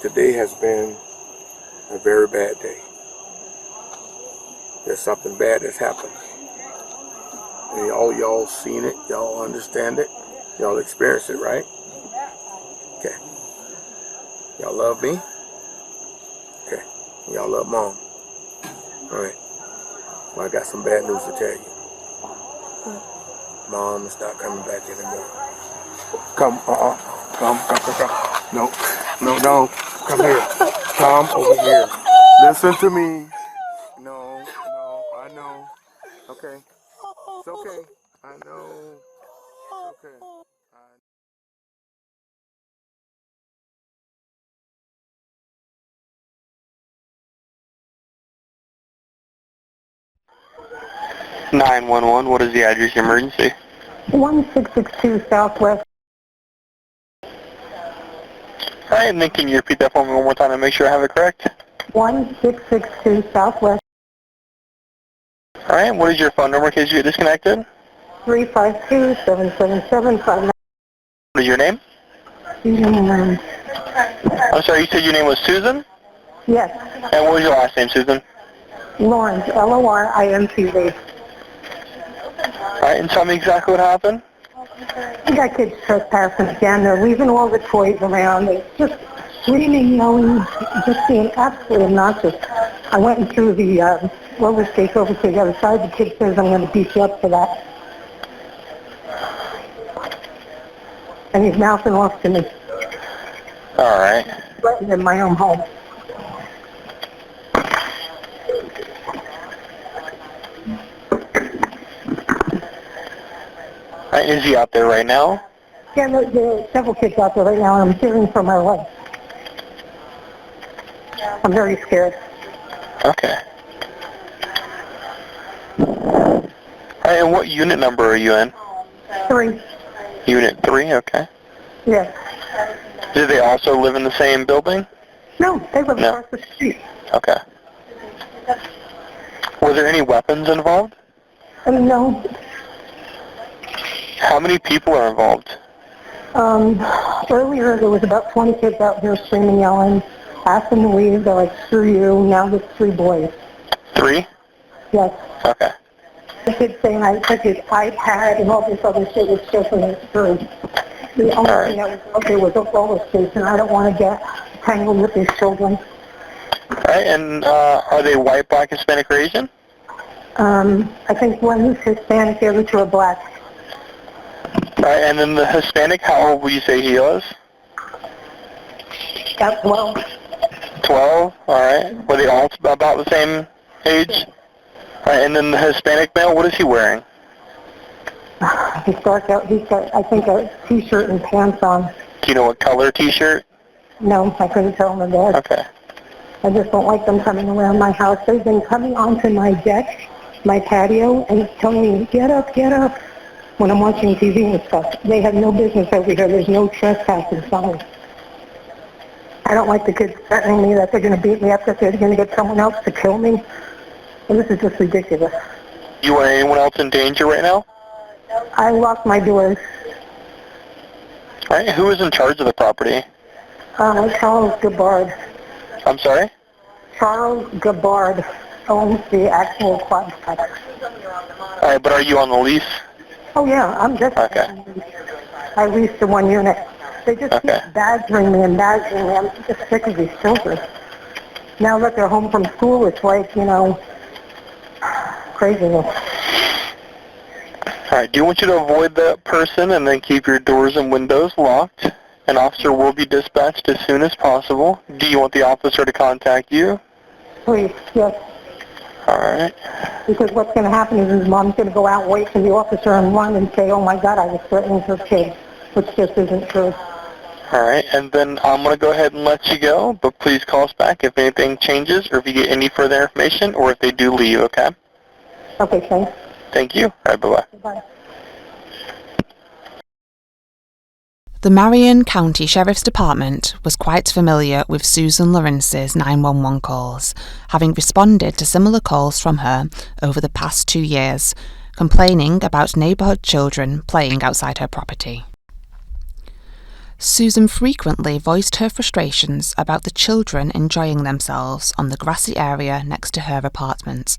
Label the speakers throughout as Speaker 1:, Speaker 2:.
Speaker 1: Today has been a very bad day. There's something bad that's happened. And y'all seen it, y'all understand it, y'all experienced it, right? Okay. Y'all love me? Okay. Y'all love Mom? Alright. Well, I got some bad news to tell you. Mom is not coming back anymore. Come. No. Come here. Come over here. Listen to me. No, I know. Okay. It's okay. I know. It's okay.
Speaker 2: 911, what is the address of emergency?
Speaker 3: 1662 Southwest.
Speaker 2: Alright, and then can you repeat that for me one more time to make sure I have it correct?
Speaker 3: 1662 Southwest.
Speaker 2: Alright, what is your phone number in case you get disconnected?
Speaker 3: 352-777-59.
Speaker 2: What is your name?
Speaker 3: Susan Lorincz.
Speaker 2: I'm sorry, you said your name was Susan?
Speaker 3: Yes.
Speaker 2: And what was your last name, Susan?
Speaker 3: Lorincz, L-O-R-I-N-C-Z.
Speaker 2: Alright, and tell me exactly what happened?
Speaker 3: We got kids trespassing again. They're leaving all the toys around. They're just screaming, yelling, just being absolutely obnoxious. I went and threw the roller skates over to the other side. The kid says, I'm going to beat you up for that. And he's mouthing off to me.
Speaker 2: Alright.
Speaker 3: Right in my own home.
Speaker 2: Alright, is he out there right now?
Speaker 3: Yeah, there are several kids out there right now, and I'm hearing from my wife. I'm very scared.
Speaker 2: Okay. Alright, and what unit number are you in?
Speaker 3: 3.
Speaker 2: Unit 3, okay.
Speaker 3: Yes.
Speaker 2: Do they also live in the same building?
Speaker 3: No, they live across the street.
Speaker 2: Okay. Were there any weapons involved?
Speaker 3: No.
Speaker 2: How many people are involved?
Speaker 3: Earlier there was about 20 kids out here screaming, yelling, asked them to leave. They're like, screw you. Now there's 3 boys.
Speaker 2: 3?
Speaker 3: Yes.
Speaker 2: Okay.
Speaker 3: The kid saying I took his iPad and all this other shit was filtering through. The only thing that was okay was a roller skates, and I don't want to get tangled with these children.
Speaker 2: Alright, and are they white, black, Hispanic, or Asian?
Speaker 3: I think one is Hispanic, the other 2 are black.
Speaker 2: Alright, and then the Hispanic, how old would you say he was?
Speaker 3: About 12.
Speaker 2: 12? Alright. Were they all about the same age? Alright, and then the Hispanic male, what is he wearing?
Speaker 3: He's got, I think, a t-shirt and pants on.
Speaker 2: Do you know what color t-shirt?
Speaker 3: No, I couldn't tell him that.
Speaker 2: Okay.
Speaker 3: I just don't like them coming around my house. They've been coming onto my deck, my patio, and telling me, get up, when I'm watching TV and stuff. They have no business over here. There's no trespassing sign. I don't like the kids threatening me that they're going to beat me up, that they're going to get someone else to kill me. And this is just ridiculous.
Speaker 2: You want anyone else in danger right now?
Speaker 3: I locked my doors.
Speaker 2: Alright, who is in charge of the property?
Speaker 3: Charles Gabbard.
Speaker 2: I'm sorry?
Speaker 3: Charles Gabbard owns the actual quadplex.
Speaker 2: Alright, but are you on the lease?
Speaker 3: Oh yeah, I'm just.
Speaker 2: Okay.
Speaker 3: I leased the 1 unit. They just keep badgering me. I'm just sick of these children. Now that they're home from school, it's like, craziness.
Speaker 2: Alright, do you want you to avoid that person and then keep your doors and windows locked? An officer will be dispatched as soon as possible. Do you want the officer to contact you?
Speaker 3: Please, yes.
Speaker 2: Alright.
Speaker 3: Because what's going to happen is his mom's going to go out and wait for the officer and run and say, oh my God, I was threatening her kid, which just isn't true.
Speaker 2: Alright, and then I'm going to go ahead and let you go, but please call us back if anything changes or if you get any further information or if they do leave, okay?
Speaker 3: Okay, thanks.
Speaker 2: Thank you. Alright, bye-bye.
Speaker 3: Bye.
Speaker 4: The Marion County Sheriff's Department was quite familiar with Susan Lorincz's 911 calls, having responded to similar calls from her over the past 2 years, complaining about neighbourhood children playing outside her property. Susan frequently voiced her frustrations about the children enjoying themselves on the grassy area next to her apartment.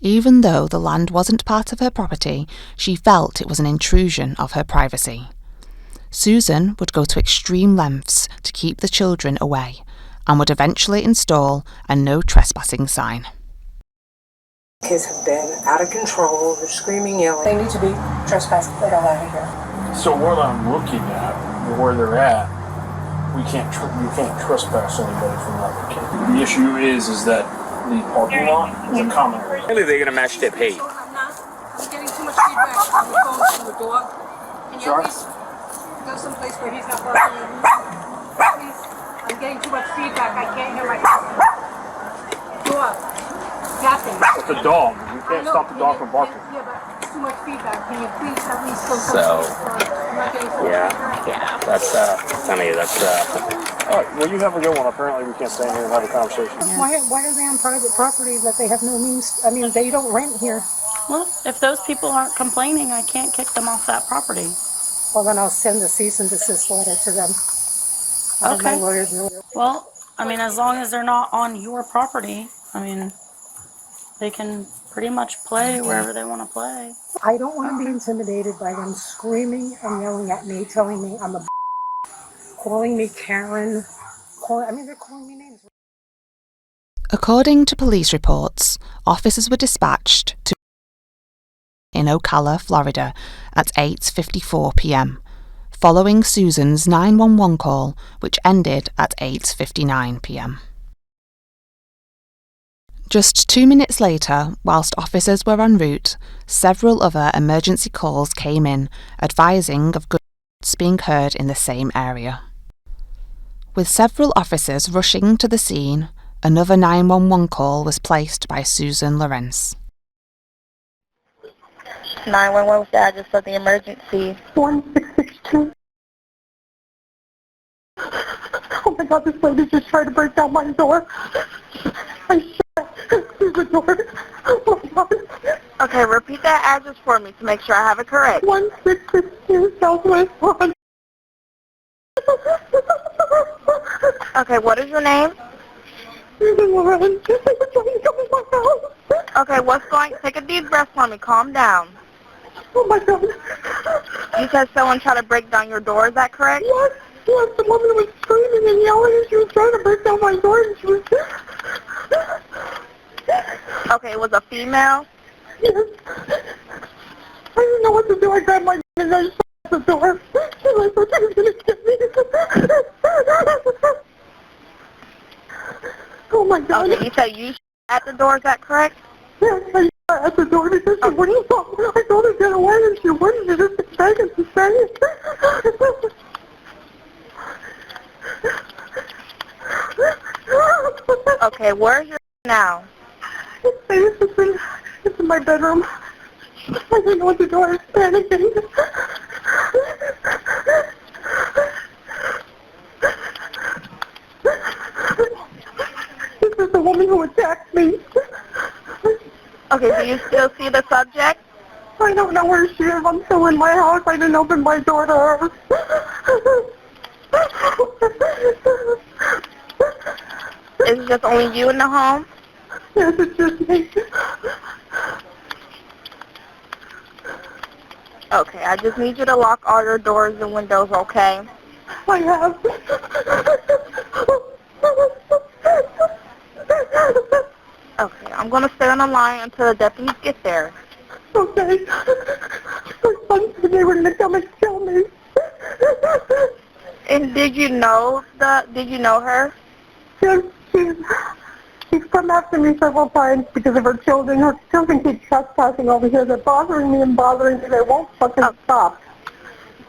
Speaker 4: Even though the land wasn't part of her property, she felt it was an intrusion of her privacy. Susan would go to extreme lengths to keep the children away and would eventually install a no trespassing sign.
Speaker 5: Kids have been out of control, they're screaming, yelling. They need to be trespassing, they don't out of here.
Speaker 6: So what I'm looking at, where they're at, we can't trespass anybody from that location. The issue is that the parking lot is a common area.
Speaker 7: Really, they're gonna match their pay.
Speaker 5: I'm getting too much feedback on the phone from the dog. Can you at least go someplace where he's not barking? Please, I'm getting too much feedback. I can't hear myself. Dog. Captain.
Speaker 6: It's a dog. You can't stop the dog from barking.
Speaker 5: Yeah, but too much feedback. Can you please at least go someplace where I'm not getting so much feedback?
Speaker 7: Yeah, that's, Sonny, that's,
Speaker 6: All right, well, you have a good one. Apparently, we can't stay in here and have a conversation.
Speaker 3: Why are they on private property that they have no means? I mean, they don't rent here.
Speaker 8: Well, if those people aren't complaining, I can't kick them off that property.
Speaker 3: Well, then I'll send a cease and desist letter to them.
Speaker 8: Okay.
Speaker 3: My lawyers will.
Speaker 8: Well, I mean, as long as they're not on your property, I mean, they can pretty much play wherever they want to play.
Speaker 3: I don't want to be intimidated by them screaming and yelling at me, telling me I'm a calling me Karen. They're calling me names.
Speaker 4: According to police reports, officers were dispatched to in Ocala, Florida at 8:54 p.m, following Susan's 911 call, which ended at 8:59 p.m. Just 2 minutes later, whilst officers were en route, several other emergency calls came in, advising of gunshots being heard in the same area. With several officers rushing to the scene, another 911 call was placed by Susan Lorincz.
Speaker 9: 911 was the address of the emergency.
Speaker 3: 1662. Oh my God, this lady just tried to break down my door. I shut through the door. Oh my God.
Speaker 9: Okay, repeat that address for me to make sure I have it correct.
Speaker 3: 1662 Southwest 1.
Speaker 9: Okay, what is your name?
Speaker 3: Susan Lorincz. They were trying to come in my house.
Speaker 9: Okay, take a deep breath for me. Calm down.
Speaker 3: Oh my God.
Speaker 9: You said someone tried to break down your door, is that correct?
Speaker 3: Yes, the woman was screaming and yelling and she was trying to break down my door and she was...
Speaker 9: Okay, it was a female?
Speaker 3: Yes. I didn't know what to do. I grabbed my and I shut the door. And I thought she was going to get me. Oh my God.
Speaker 9: Okay, you said you at the door, is that correct?
Speaker 3: Yes, I shut at the door because she wouldn't stop. I told her to get away and she wouldn't. She just begging to stay.
Speaker 9: Okay, where's your now?
Speaker 3: It's in my bedroom. I didn't know what to do. I was panicking. This is the woman who attacked me.
Speaker 9: Okay, do you still see the subject?
Speaker 3: I don't know where she is. I'm still in my house. I didn't open my door to her.
Speaker 9: Is it just only you in the home?
Speaker 3: Yes, it's just me.
Speaker 9: Okay, I just need you to lock all your doors and windows, okay?
Speaker 3: I have.
Speaker 9: Okay, I'm going to stay on the line until the deputies get there.
Speaker 3: Okay. My son said they were going to come and kill me.
Speaker 9: And did you know her?
Speaker 3: Yes, she's come after me several times because of her children. Her children keep trespassing over here. They're bothering me and bothering me. They won't fucking stop.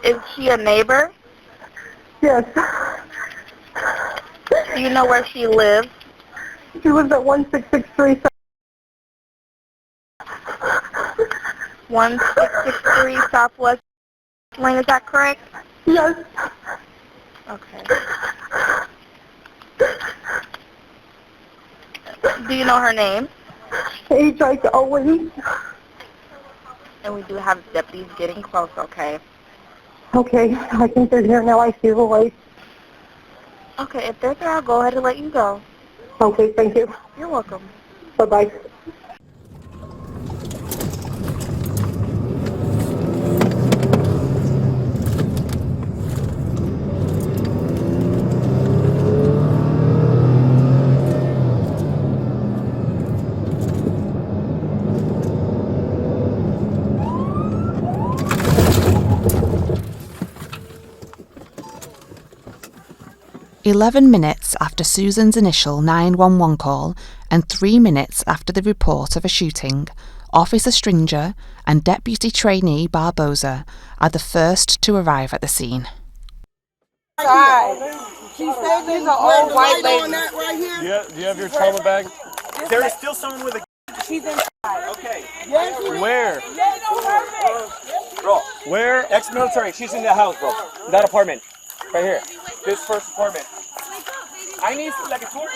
Speaker 9: Is she a neighbor?
Speaker 3: Yes.
Speaker 9: Do you know where she lives?
Speaker 3: She lives at 1663.
Speaker 9: 1663 Southwest Lane, is that correct?
Speaker 3: Yes.
Speaker 9: Okay. Do you know her name?
Speaker 3: Age like always.
Speaker 9: And we do have deputies getting close, okay?
Speaker 3: Okay, I think they're here now. I see the light.
Speaker 9: Okay, if they're there, I'll go ahead and let you go.
Speaker 3: Okay, thank you.
Speaker 9: You're welcome.
Speaker 3: Bye-bye.
Speaker 4: 11 minutes after Susan's initial 911 call and 3 minutes after the report of a shooting, Officer Stringer and Deputy Trainee Barboza are the first to arrive at the scene.
Speaker 5: She said there's an old white lady.
Speaker 6: Do you have your trauma bag?
Speaker 7: There is still someone with a.
Speaker 5: She's inside.
Speaker 7: Okay.
Speaker 6: Where?
Speaker 7: Bro.
Speaker 6: Where?
Speaker 7: Ex-military. She's in the house, bro. That apartment. Right here. This first apartment. I need like a tour.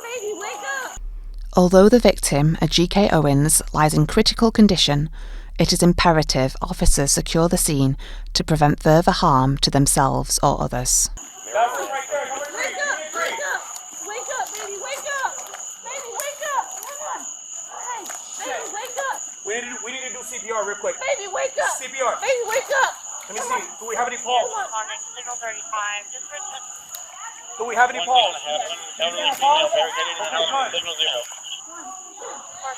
Speaker 5: Baby, wake up.
Speaker 4: Although the victim, a G.K. Owens, lies in critical condition, it is imperative officers secure the scene to prevent further harm to themselves or others.
Speaker 5: Wake up, wake up. Wake up, baby, wake up. Baby, wake up. Come on. Hey, baby, wake up.
Speaker 7: We need to do CPR real quick.
Speaker 5: Baby, wake up.
Speaker 7: CPR.
Speaker 5: Baby, wake up.
Speaker 7: Let me see. Do we have any pulse?
Speaker 10: Signal 35.
Speaker 7: Do we have any pulse?
Speaker 10: Signal 0.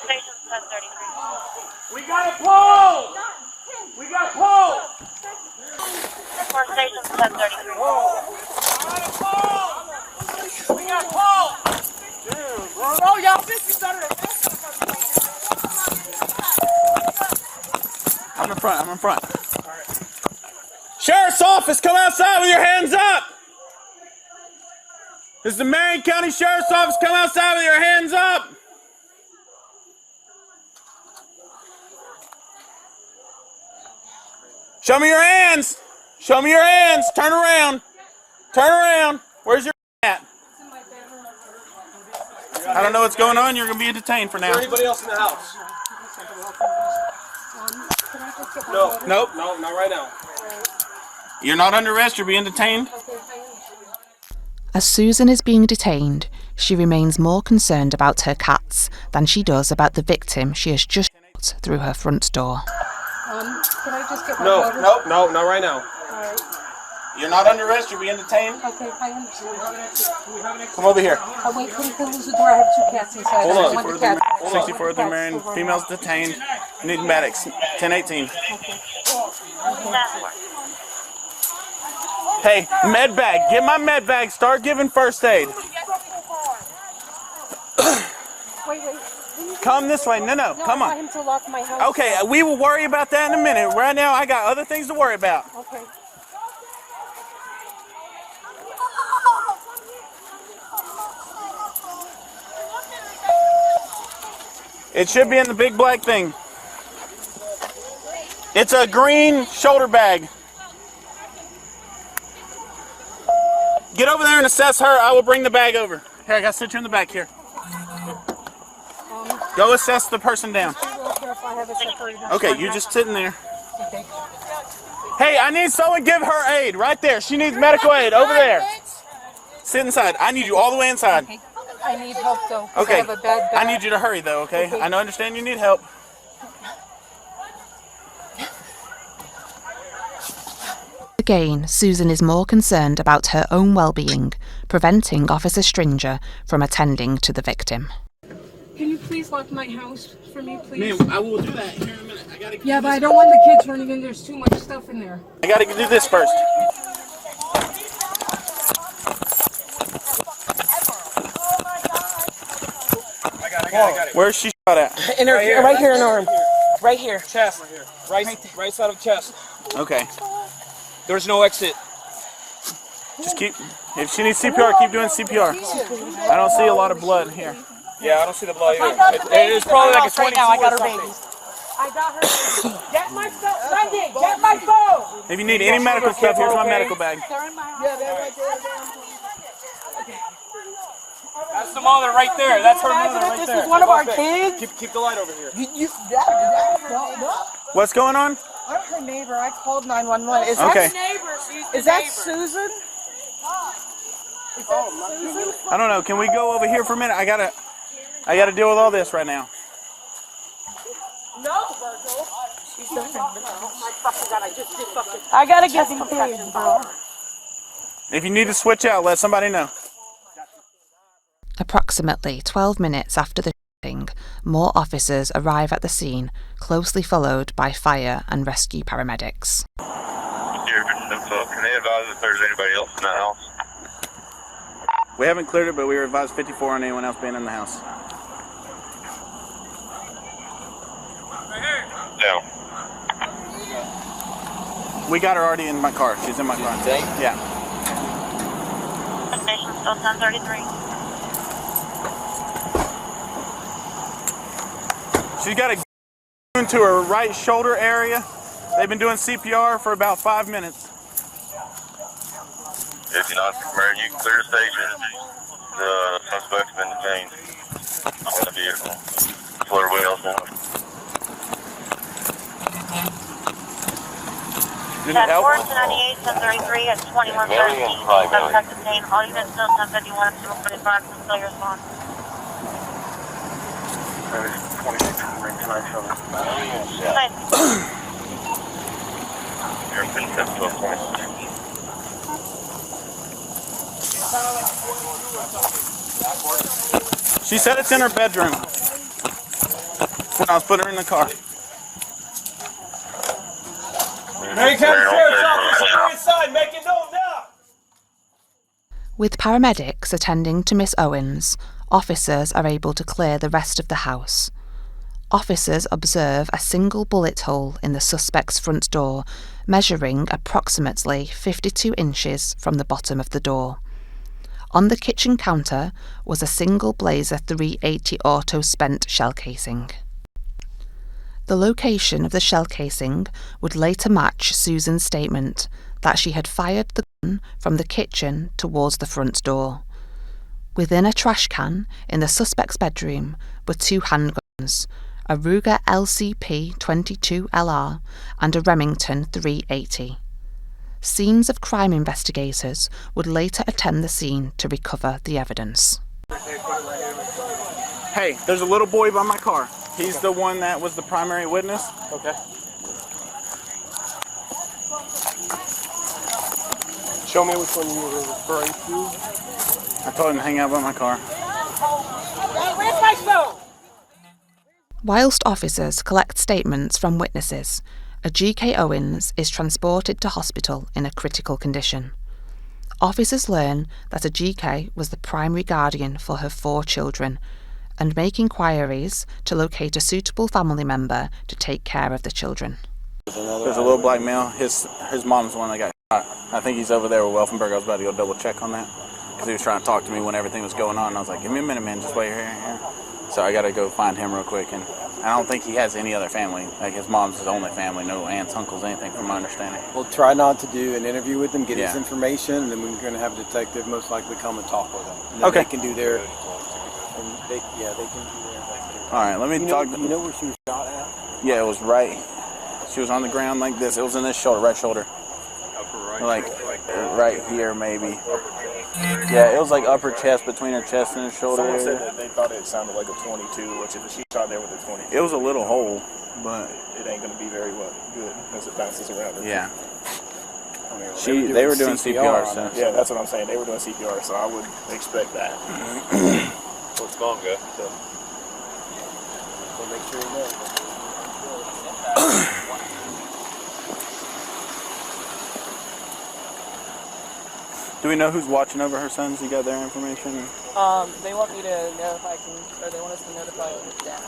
Speaker 10: Station 1033.
Speaker 7: We got a pulse. We got pulse.
Speaker 10: Station 1033.
Speaker 7: We got pulse.
Speaker 5: Bro, y'all think you better than this?
Speaker 7: I'm in front. Sheriff's office, come outside with your hands up. This is the Marion County Sheriff's office. Come outside with your hands up. Show me your hands. Show me your hands. Turn around. Turn around. Where's your at? I don't know what's going on. You're going to be detained for now.
Speaker 6: Is there anybody else in the house? No.
Speaker 7: Nope.
Speaker 6: No, not right now.
Speaker 7: You're not under arrest. You're being detained.
Speaker 4: As Susan is being detained, she remains more concerned about her cats than she does about the victim she has just shot through her front door.
Speaker 5: Can I just get my
Speaker 6: No,
Speaker 5: daughter?
Speaker 6: no, not right now.
Speaker 5: All right.
Speaker 7: You're not under arrest. You're being detained.
Speaker 5: Okay, I understand.
Speaker 7: Come over here.
Speaker 5: Oh, wait, can you close the door? I have two cats inside.
Speaker 6: Hold
Speaker 5: I
Speaker 6: on.
Speaker 5: want the cats.
Speaker 7: 64 of the Marion females detained. Need medics. 1018. Hey, med bag. Get my med bag. Start giving first aid.
Speaker 5: Wait.
Speaker 7: Come this way. No,
Speaker 5: No,
Speaker 7: come
Speaker 5: I
Speaker 7: on.
Speaker 5: want him to lock my house.
Speaker 7: Okay, we will worry about that in a minute. Right now, I got other things to worry about.
Speaker 5: Okay.
Speaker 7: It should be in the big black thing. It's a green shoulder bag. Get over there and assess her. I will bring the bag over. Here, I got to sit you in the back here. Go assess the person down. Okay, you just sitting there.
Speaker 5: Okay.
Speaker 7: Hey, I need someone give her aid right there. She needs medical aid over there. Sit inside. I need you all the way inside.
Speaker 5: Okay. I need help though.
Speaker 7: Okay.
Speaker 5: I have a bad back.
Speaker 7: I need you to hurry though, okay? I know, understand you need help.
Speaker 4: Again, Susan is more concerned about her own well-being, preventing Officer Stringer from attending to the victim.
Speaker 5: Can you please lock my house for me, please?
Speaker 7: Ma'am, I will do that here in a minute.
Speaker 5: Yeah, but I don't want the kids running in. There's too much stuff in there.
Speaker 7: I gotta do this first. I got it. Where's she shot at?
Speaker 5: In her, right here in her arm. Right here.
Speaker 6: Chest. Right side of chest.
Speaker 7: Okay.
Speaker 6: There's no exit.
Speaker 7: Just keep, if she needs CPR, keep doing CPR. I don't see a lot of blood here.
Speaker 6: Yeah, I don't see the blood either. It's probably like a 22
Speaker 5: now. I got
Speaker 6: or
Speaker 5: her
Speaker 6: something.
Speaker 5: babies. I got her. Get my phone. Sunday, get my phone.
Speaker 7: If you need any medical stuff, here's my medical bag.
Speaker 5: They're in my house. Yeah, they're right there.
Speaker 6: That's the mother right there. That's her mother right
Speaker 5: This
Speaker 6: there.
Speaker 5: is one of our kids.
Speaker 6: Keep the light over here.
Speaker 7: What's going on?
Speaker 11: I'm her neighbor. I called 911. Is
Speaker 7: Okay.
Speaker 11: that Susan? Is that Susan?
Speaker 7: I don't know. Can we go over here for a minute? I gotta deal with all this right now.
Speaker 5: No, Virgil. She's done.
Speaker 8: I gotta get some paid, bro.
Speaker 7: If you need to switch out, let somebody know.
Speaker 4: Approximately 12 minutes after the shooting, more officers arrive at the scene, closely followed by fire and rescue paramedics.
Speaker 12: Can they advise if there's anybody else in the house?
Speaker 7: We haven't cleared it, but we were advised 54 on anyone else being in the house.
Speaker 12: No.
Speaker 7: We got her already in my car. She's in my car. Yeah.
Speaker 10: Station still 1033.
Speaker 7: She's got a to her right shoulder area. They've been doing CPR for about 5 minutes.
Speaker 12: If you're not, Marion, you can clear the station. The suspect's been detained on the vehicle. That's what everybody else knows.
Speaker 10: At 498, 1033 at 2113. Suspect detained. All units still 1051 and 245 until your response.
Speaker 12: 26 ring tonight, so. You're in 10-12
Speaker 7: She said it's in her bedroom when I was putting her in the car.
Speaker 6: Marion County Sheriff's Office, you're inside, make it known now!
Speaker 4: With paramedics attending to Miss Owens, officers are able to clear the rest of the house. Officers observe a single bullet hole in the suspect's front door, measuring approximately 52 inches from the bottom of the door. On the kitchen counter was a single Blazer 380 auto spent shell casing. The location of the shell casing would later match Susan's statement that she had fired the gun from the kitchen towards the front door. Within a trash can in the suspect's bedroom were 2 handguns, a Ruger LCP 22LR and a Remington 380. Scenes of crime investigators would later attend the scene to recover the evidence.
Speaker 7: Hey, there's a little boy by my car. He's the one that was the primary witness.
Speaker 6: Okay. Show me which one you were referring to.
Speaker 7: I told him to hang out by my car.
Speaker 5: Where's my phone?
Speaker 4: Whilst officers collect statements from witnesses, a G.K. Owens is transported to hospital in a critical condition. Officers learn that a G.K. was the primary guardian for her 4 children and make inquiries to locate a suitable family member to take care of the children.
Speaker 7: There's a little black male. His mom's the one that got shot. I think he's over there with Welfenberg. I was about to go double check on that because he was trying to talk to me when everything was going on. And I was like, give me a minute, man. Just wait here. So I got to go find him real quick. And I don't think he has any other family. Like his mom's his only family. No aunts, uncles, anything from my understanding.
Speaker 13: We'll try not to do an interview with him, get his information, and then we're going to have a detective most likely come and talk with him. And then
Speaker 7: okay.
Speaker 13: They can do their... they can do their investigation.
Speaker 7: All right, let me talk.
Speaker 13: You know where she was shot at?
Speaker 7: Yeah, it was right. She was on the ground like this. It was in this shoulder, right shoulder.
Speaker 12: Upper right.
Speaker 7: Like right here, maybe. Yeah, it was like upper chest, between her chest and her shoulder.
Speaker 6: Someone said that they thought it sounded like a 22, which if she shot there with a 22.
Speaker 7: It was a little hole, but
Speaker 6: it ain't going to be very good as it bounces around.
Speaker 7: Yeah.
Speaker 13: I mean,
Speaker 7: They were doing CPR so.
Speaker 6: Yeah, that's what I'm saying. They were doing CPR, so I would expect that.
Speaker 12: What's going good? So
Speaker 13: make sure you know.
Speaker 7: Do we know who's watching over her sons? You got their information?
Speaker 11: They want me to notify, or they want us to notify his dad.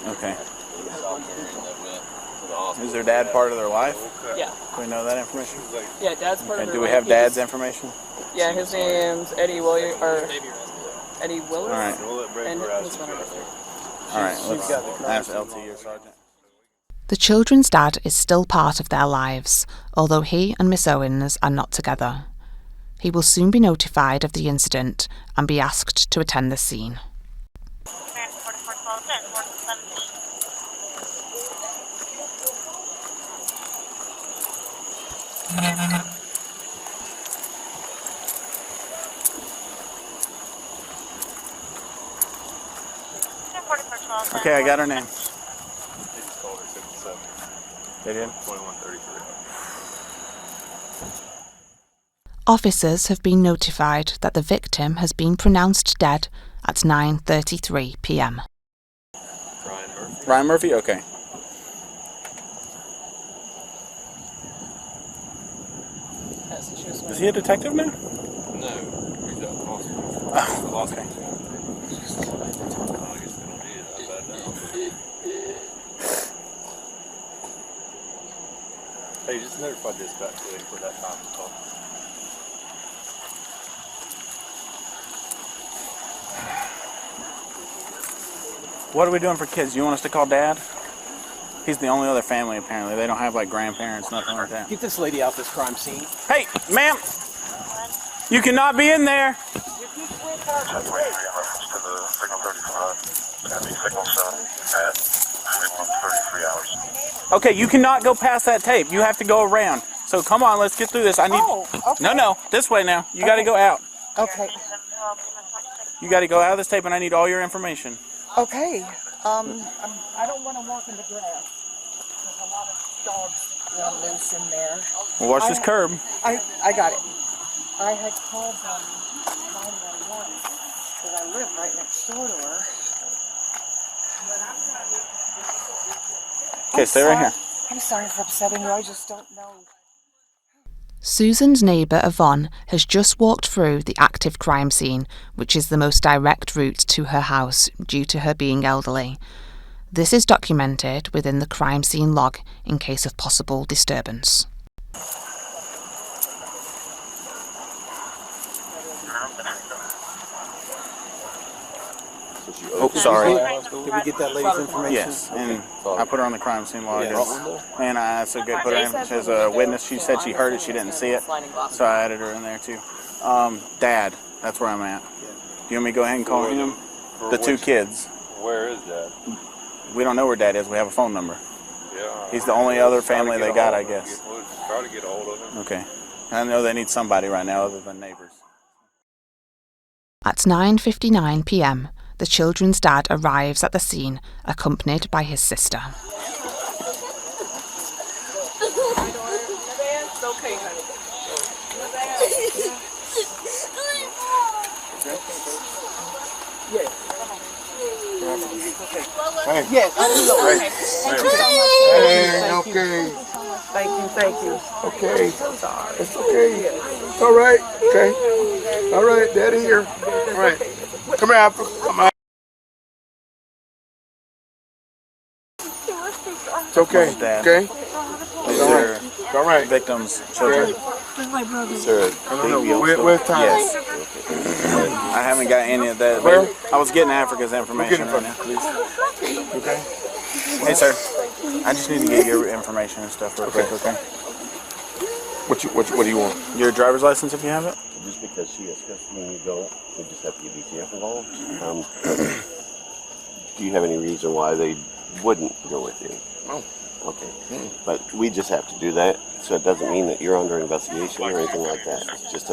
Speaker 7: Okay. Is their dad part of their life?
Speaker 11: Yeah.
Speaker 7: Do we know that information?
Speaker 11: Yeah, dad's part of their life.
Speaker 7: Do we have dad's information?
Speaker 11: Yeah, his name's Eddie Williams, or Eddie Willis.
Speaker 7: All right.
Speaker 11: And his phone number.
Speaker 7: All right, let's ask LT or Sergeant.
Speaker 4: The children's dad is still part of their lives, although he and Miss Owens are not together. He will soon be notified of the incident and be asked to attend the scene.
Speaker 7: Okay, I got her name. They did?
Speaker 4: Officers have been notified that the victim has been pronounced dead at 9:33 p.m.
Speaker 7: Ryan Murphy? Okay. Is he a detective now?
Speaker 14: No, he's at the hospital.
Speaker 7: Oh, okay.
Speaker 14: Hey, just notify dispatch for that time to call.
Speaker 7: What are we doing for kids? You want us to call Dad? He's the only other family, apparently. They don't have, like, grandparents, nothing like that.
Speaker 13: Get this lady out this crime scene.
Speaker 7: Hey, ma'am! You cannot be in there! Okay, you cannot go past that tape. You have to go around. So come on, let's get through this. I need.
Speaker 11: Okay.
Speaker 7: No, this way now. You got to go out.
Speaker 11: Okay.
Speaker 7: You got to go out of this tape, and I need all your information.
Speaker 11: Okay. I don't want to walk in the grass. There's a lot of dogs run loose in there.
Speaker 7: Well, watch this curb.
Speaker 11: I got it. I had called 911 because I live right next door to her.
Speaker 7: Okay, stay right here.
Speaker 11: I'm sorry for upsetting you. I just don't know.
Speaker 4: Susan's neighbour Yvonne has just walked through the active crime scene, which is the most direct route to her house due to her being elderly. This is documented within the crime scene log in case of possible disturbance.
Speaker 7: Oh, sorry.
Speaker 13: Did we get that lady's information?
Speaker 7: Yes, and I put her on the crime scene log. And I also put her in as a witness. She said she heard it, she didn't see it, so I added her in there too. Dad, that's where I'm at. Do you want me to go ahead and call him? The two kids.
Speaker 14: Where is Dad?
Speaker 7: We don't know where Dad is. We have a phone number.
Speaker 14: Yeah.
Speaker 7: He's the only other family they got, I guess.
Speaker 14: We'll try to get a hold of him.
Speaker 7: Okay. I know they need somebody right now other than neighbors.
Speaker 4: At 9:59 p.m, the children's dad arrives at the scene, accompanied by his sister.
Speaker 1: Hey.
Speaker 11: Yes.
Speaker 1: Hey, okay.
Speaker 11: Thank you.
Speaker 1: Okay. It's okay. It's all right. Okay. All right, Daddy here. All right. Come here, Apple. Come on. It's okay.
Speaker 7: Dad.
Speaker 1: Okay.
Speaker 7: These are
Speaker 1: all right.
Speaker 7: Victims' children.
Speaker 5: My brother.
Speaker 7: Sir,
Speaker 1: where's time?
Speaker 7: Yes. I haven't got any of that.
Speaker 1: Where?
Speaker 7: I was getting Africa's information right now. Please.
Speaker 1: Okay.
Speaker 7: Hey, sir. I just need to get your information and stuff real quick, okay?
Speaker 1: What do you want?
Speaker 7: Your driver's license, if you have it?
Speaker 15: Just because she has custody and you don't, we just have to get DCF involved. Do you have any reason why they wouldn't go with you?
Speaker 1: No.
Speaker 15: Okay. But we just have to do that, so it doesn't mean that you're under investigation or anything like that. It's just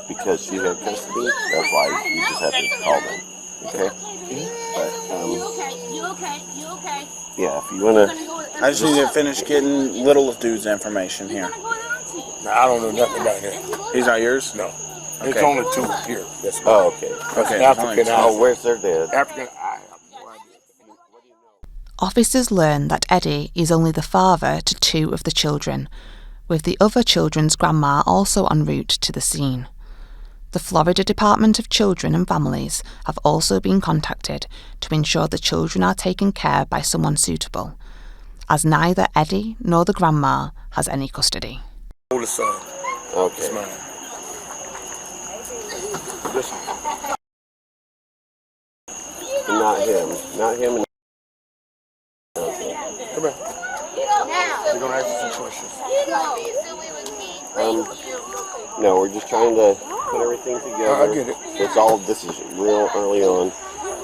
Speaker 15: because she had custody, that's why you just have to call them. Okay? But,
Speaker 10: You okay?
Speaker 15: yeah, if you want to...
Speaker 7: I just need to finish getting little dude's information here.
Speaker 1: I don't know nothing about him.
Speaker 7: He's not yours?
Speaker 1: No.
Speaker 7: Okay.
Speaker 1: It's only two here. That's
Speaker 15: Oh, okay.
Speaker 7: Okay.
Speaker 1: African.
Speaker 15: Oh, where's their dad?
Speaker 1: African. I have no idea.
Speaker 4: Officers learn that Eddie is only the father to two of the children, with the other children's grandma also en route to the scene. The Florida Department of Children and Families have also been contacted to ensure the children are taken care by someone suitable, as neither Eddie nor the grandma has any custody.
Speaker 1: Oldest son.
Speaker 15: Okay.
Speaker 1: It's mine. Listen.
Speaker 15: Not him. Not him. Okay.
Speaker 1: Come here. We're gonna ask you some questions.
Speaker 15: No, we're just trying to put everything together.
Speaker 1: I get it.
Speaker 15: This is real early on.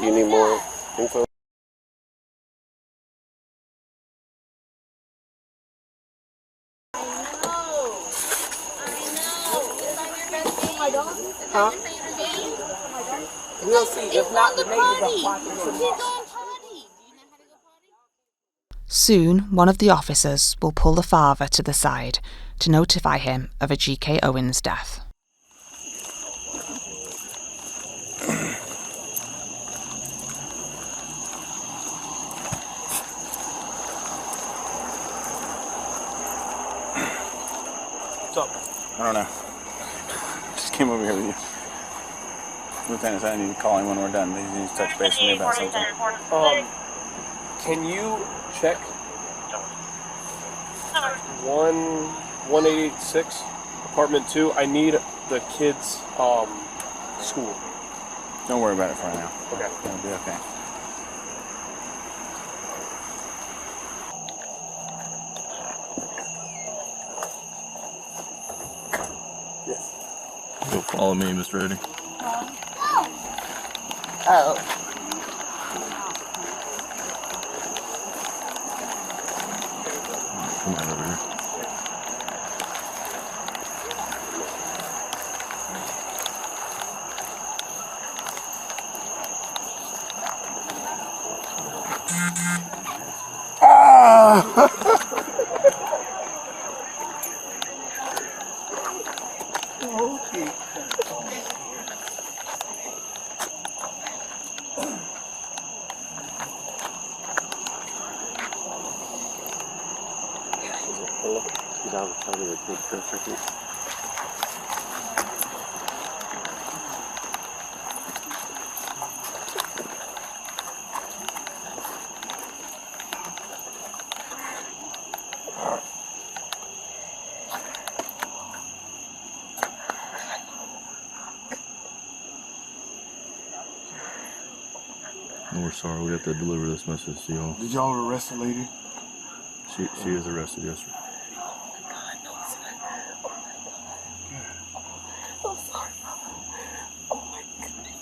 Speaker 15: Do you need more info?
Speaker 5: my dog?
Speaker 16: Huh?
Speaker 5: We'll see. If not, the neighbors are watching it.
Speaker 4: Soon, one of the officers will pull the father to the side to notify him of a G.K. Owens death.
Speaker 7: What's up? I don't know. Just came over here with you. Lieutenant said I need to call him when we're done. He needs to touch base with me about something.
Speaker 16: Can you check 1886 apartment 2? I need the kids' school.
Speaker 7: Don't worry about it for now.
Speaker 16: Okay.
Speaker 7: It'll be okay.
Speaker 14: You'll follow me, Mr. Eddie.
Speaker 11: Oh.
Speaker 14: Come on over here. We're sorry, we have to deliver this message to y'all.
Speaker 1: Did y'all arrest the lady?
Speaker 14: She is arrested, yes, sir.
Speaker 11: I'm sorry, Mama. Oh my goodness.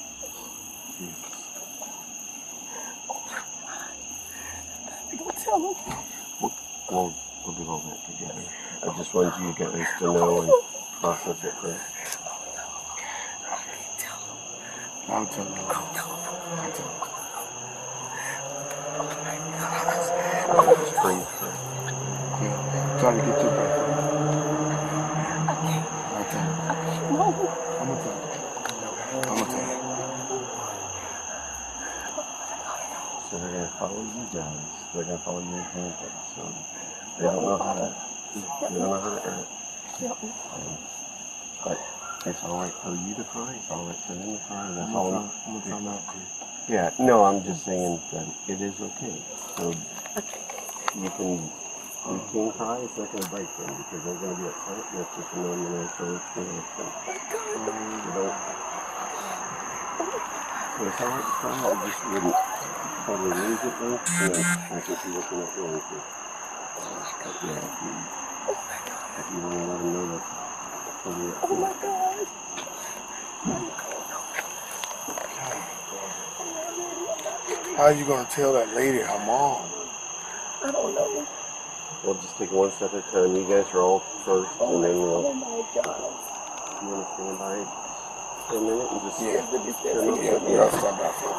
Speaker 11: Oh my God. Don't tell them.
Speaker 15: We'll do all that together. I just wanted you guys to know and process it first.
Speaker 1: I'll tell them.
Speaker 11: I'll tell them.
Speaker 1: Try to get your breath.
Speaker 11: Okay. No.
Speaker 1: I'm gonna tell you.
Speaker 15: So they're gonna follow you guys. They're gonna follow your example. So they don't know how to act. But it's all right for you to cry. It's all right for them to cry. That's all.
Speaker 1: I'm gonna try not to.
Speaker 15: Yeah. No, I'm just saying that it is okay. So you can cry. It's not gonna break them because they're gonna be upset. That's just a normal natural experience. So it's all right to cry. I just wouldn't probably lose it though. And then I could be looking at going to. Yeah. If you want to let them know that.
Speaker 11: Oh my God.
Speaker 1: How are you gonna tell that lady her mom?
Speaker 11: I don't know.
Speaker 15: We'll just take one step at a time. You guys are all first, and then we'll.
Speaker 11: Oh my God.
Speaker 15: You want to stand by for a minute and just.
Speaker 11: Yeah, but you stand
Speaker 15: Yeah,
Speaker 1: I'll stand by for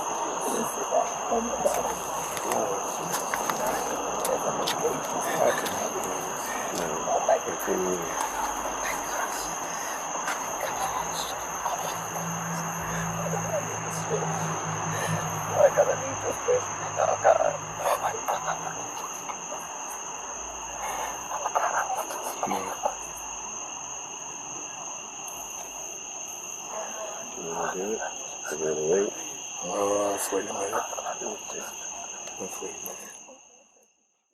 Speaker 11: Oh my God. I gotta need this fish. Oh God. Oh my God.
Speaker 15: You want to do it? We're going to wait.
Speaker 1: Let's wait a minute.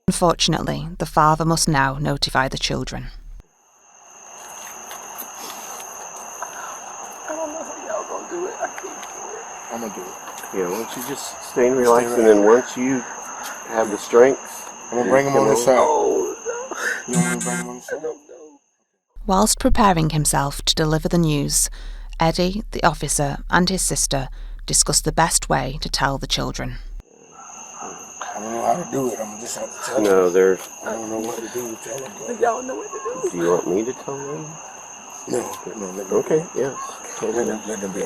Speaker 4: Unfortunately, the father must now notify the children.
Speaker 11: I don't know how y'all gonna do it. I can't do it.
Speaker 1: I'm gonna do it.
Speaker 15: Yeah, why don't you just stay and relax, and then once you have the strength,
Speaker 1: I'm gonna bring him on this side.
Speaker 11: Oh,
Speaker 1: You want me to bring him on this side?
Speaker 4: Whilst preparing himself to deliver the news, Eddie, the officer, and his sister discuss the best way to tell the children.
Speaker 1: I don't know how to do it. I'm gonna just have to tell them.
Speaker 15: no, there's.
Speaker 1: I don't know what to do to tell them.
Speaker 11: Y'all know what to do.
Speaker 15: Do you want me to tell them?
Speaker 1: No.
Speaker 15: Okay, yes.
Speaker 1: Let them be.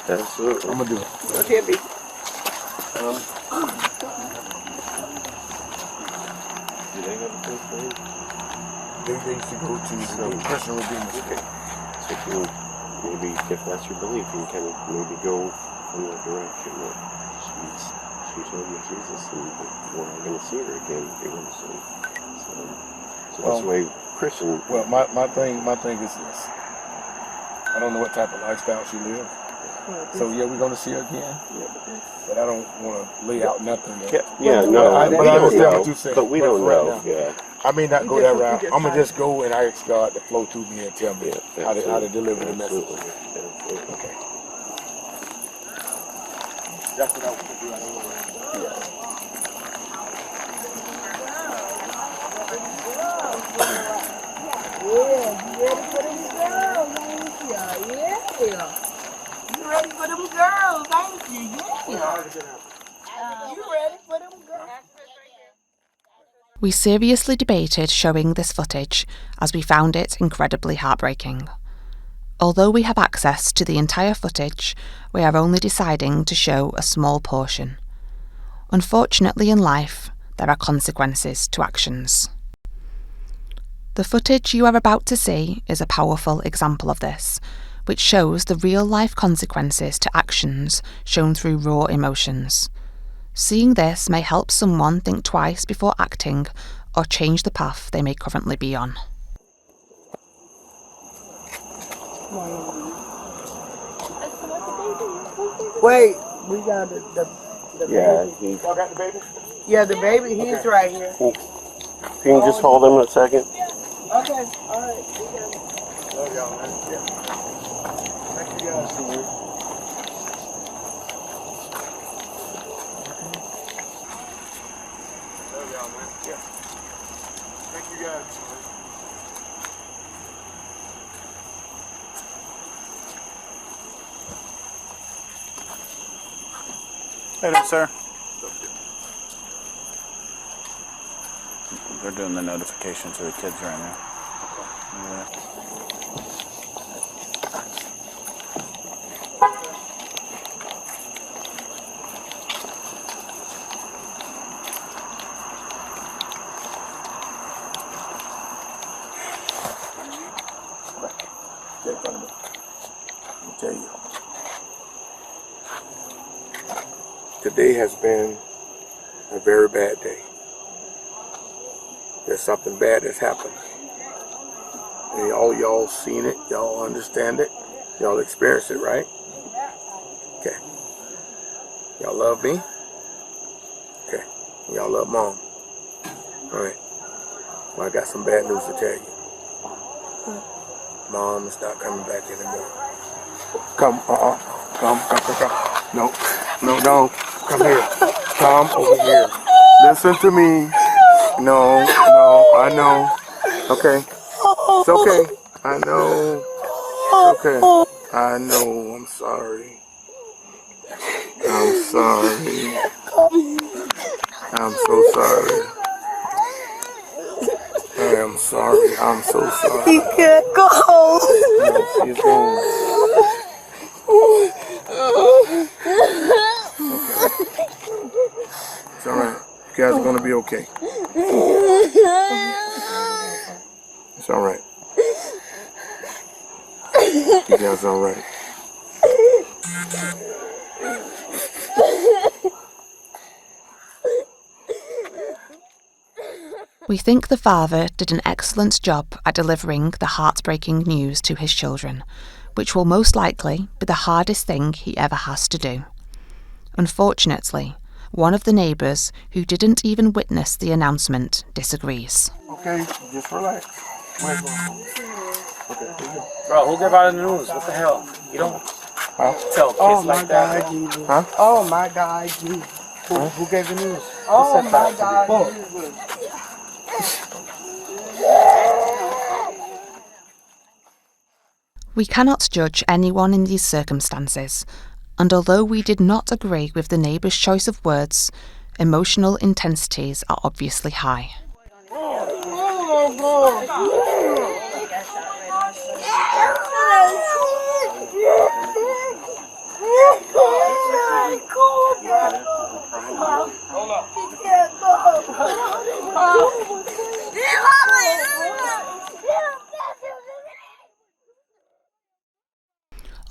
Speaker 15: Absolutely.
Speaker 1: I'm gonna do it.
Speaker 5: Okay, B.
Speaker 15: Do they have a place for him?
Speaker 1: They used to go to the personal redeemers.
Speaker 15: Okay. So if you, maybe if that's your belief, you can maybe go in that direction. That she's home with Jesus, and we're not going to see her again if you want to see. So that's the way Christian.
Speaker 1: Well, my thing is this. I don't know what type of lifestyle she lives. So yeah, we're gonna see her again. But I don't want to lay out nothing.
Speaker 15: No,
Speaker 1: I understand what you're saying.
Speaker 15: But we don't know. Yeah.
Speaker 1: I may not go that route. I'm gonna just go and ask God to flow through me and tell me how to deliver the message. Okay. That's what I want to do. I don't want to.
Speaker 5: Yeah, you ready for them girls, ain't you? Yeah. You ready for them girls, ain't you? Yeah. You ready for them girls?
Speaker 4: We seriously debated showing this footage as we found it incredibly heartbreaking. Although we have access to the entire footage, we are only deciding to show a small portion. Unfortunately in life, there are consequences to actions. The footage you are about to see is a powerful example of this, which shows the real-life consequences to actions shown through raw emotions. Seeing this may help someone think twice before acting or change the path they may currently be on.
Speaker 5: Wait, we got the baby.
Speaker 15: Y'all
Speaker 1: got the baby?
Speaker 5: Yeah, the baby, he's right here.
Speaker 15: Can you just hold him a second?
Speaker 5: Okay, alright.
Speaker 1: Love y'all, man. Yeah. Thank you guys. Love y'all, man. Yeah. Thank you guys.
Speaker 7: Hey there, sir. They're doing the notification to the kids right now. Yeah.
Speaker 1: Let me tell you. Today has been a very bad day. There's something bad that's happened. And all y'all seen it, y'all understand it, y'all experienced it, right? Okay. Y'all love me? Okay. Y'all love Mom? Alright. Well, I got some bad news to tell you. Mom is not coming back anymore. Come, come. No. Come here. Come over here. Listen to me. No, I know. Okay. It's okay. I know. It's okay. I know. I'm sorry. I'm sorry. I'm so sorry. I am sorry. I'm so sorry.
Speaker 5: You can't go home.
Speaker 1: No, she's gone. Okay. It's alright. You guys are gonna be okay. It's alright. You guys are alright.
Speaker 4: We think the father did an excellent job at delivering the heartbreaking news to his children, which will most likely be the hardest thing he ever has to do. Unfortunately, one of the neighbours who didn't even witness the announcement disagrees.
Speaker 1: Okay, just relax. Okay,
Speaker 17: bro, who gave out the news? What the hell? You don't tell kids like that.
Speaker 5: Jesus.
Speaker 1: Huh?
Speaker 5: Oh my God, Jesus.
Speaker 17: Who gave the news?
Speaker 5: Oh my God, Jesus.
Speaker 4: We cannot judge anyone in these circumstances, and although we did not agree with the neighbour's choice of words, emotional intensities are obviously high.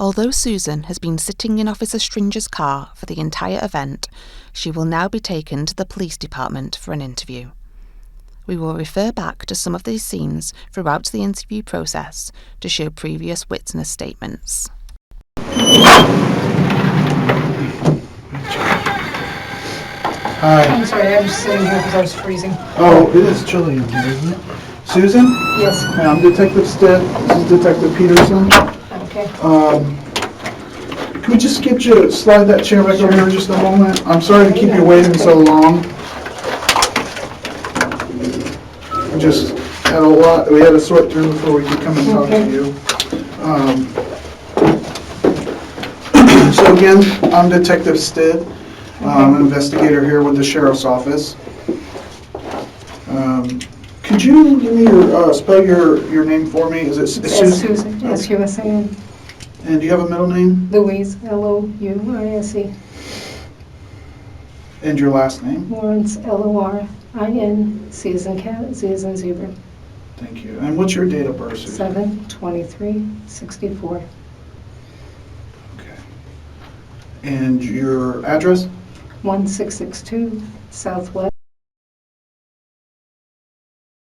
Speaker 4: Although Susan has been sitting in Officer Stringer's car for the entire event, she will now be taken to the police department for an interview. We will refer back to some of these scenes throughout the interview process to show previous witness statements.
Speaker 18: Hi.
Speaker 5: I'm sorry, I'm just sitting here because I was freezing.
Speaker 18: Oh, it is chilly in here, isn't it? Susan?
Speaker 5: Yes.
Speaker 18: Hi, I'm Detective Stitt. This is Detective Peterson.
Speaker 5: Okay.
Speaker 18: Can we just get you, slide that chair back over here just a moment? I'm sorry to keep you waiting so long. We just had a lot, we had to sort through before we could come and talk to you. So again, I'm Detective Stitt. I'm an investigator here with the Sheriff's Office. Could you give me your, spell your name for me? Is it Susan?
Speaker 5: Susan, S-U-S-A-N.
Speaker 18: And do you have a middle name?
Speaker 5: Louise, L-O-U-I-S-E.
Speaker 18: And your last name?
Speaker 5: Lorincz, L-O-R-I-N-C as in cat, Z as in zebra.
Speaker 18: Thank you. And what's your date of birth, Susan?
Speaker 5: 7/23/64.
Speaker 18: Okay. And your address?
Speaker 5: 1662 Southwest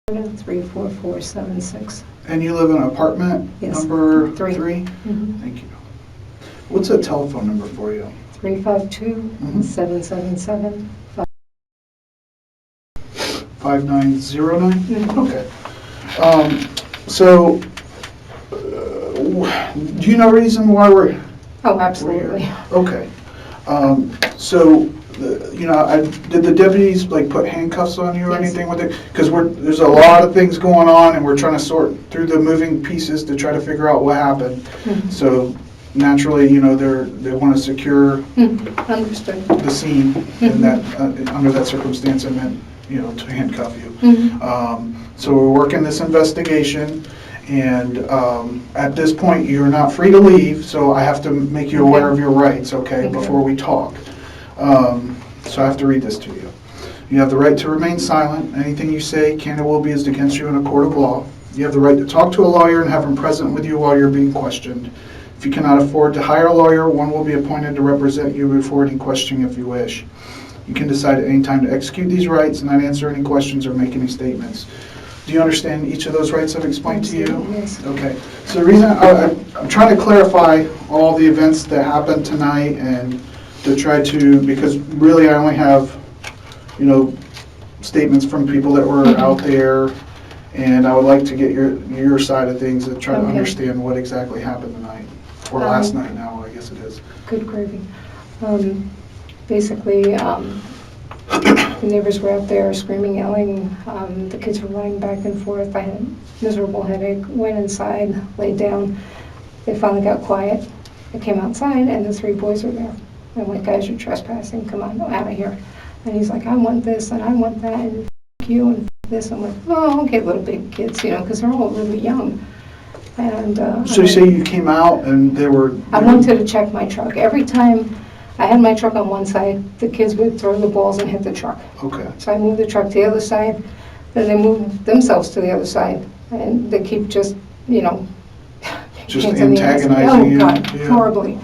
Speaker 5: 34476.
Speaker 18: And you live in an apartment?
Speaker 5: Yes.
Speaker 18: Number
Speaker 5: 3.
Speaker 18: 3?
Speaker 5: Mm-hmm.
Speaker 18: Thank you. What's a telephone number for you?
Speaker 5: 352-777.
Speaker 18: 5909?
Speaker 5: Mm-hmm.
Speaker 18: Okay. So, do you know a reason why we're...
Speaker 5: Oh, absolutely.
Speaker 18: Okay. So, did the deputies like put handcuffs on you or anything with it? Because there's a lot of things going on, and we're trying to sort through the moving pieces to try to figure out what happened.
Speaker 5: Mm-hmm.
Speaker 18: So, naturally, they want to secure
Speaker 5: Understood.
Speaker 18: the scene, and that under that circumstance, I meant to handcuff you.
Speaker 5: Mm-hmm.
Speaker 18: So we're working this investigation. And at this point, you're not free to leave, so I have to make you aware of your rights, okay, before we talk. So I have to read this to you. You have the right to remain silent. Anything you say can and will be used against you in a court of law. You have the right to talk to a lawyer and have him present with you while you're being questioned. If you cannot afford to hire a lawyer, one will be appointed to represent you before any questioning if you wish. You can decide at any time to execute these rights and not answer any questions or make any statements. Do you understand each of those rights I've explained to you?
Speaker 5: Yes.
Speaker 18: Okay. So the reason I'm trying to clarify all the events that happened tonight, and to try to, because really I only have, statements from people that were out there, and I would like to get your side of things and try to understand what exactly happened tonight, or last night now, I guess it is.
Speaker 5: Good gravy. Basically, the neighbors were out there screaming, yelling. The kids were running back and forth. I had a miserable headache. Went inside, laid down. They finally got quiet. I came outside, and the 3 boys were there. I'm like, guys, you're trespassing. Come on, out of here. And he's like, I want this, and I want that, and f*** you, and this. I'm like, oh, okay, little big kids, because they're all really young. And
Speaker 18: so you say you came out, and they were...
Speaker 5: I wanted to check my truck. Every time I had my truck on one side, the kids would throw the balls and hit the truck.
Speaker 18: Okay.
Speaker 5: So I moved the truck to the other side, then they moved themselves to the other side, and they keep just,
Speaker 18: just antagonizing you?
Speaker 5: Oh, God, horribly.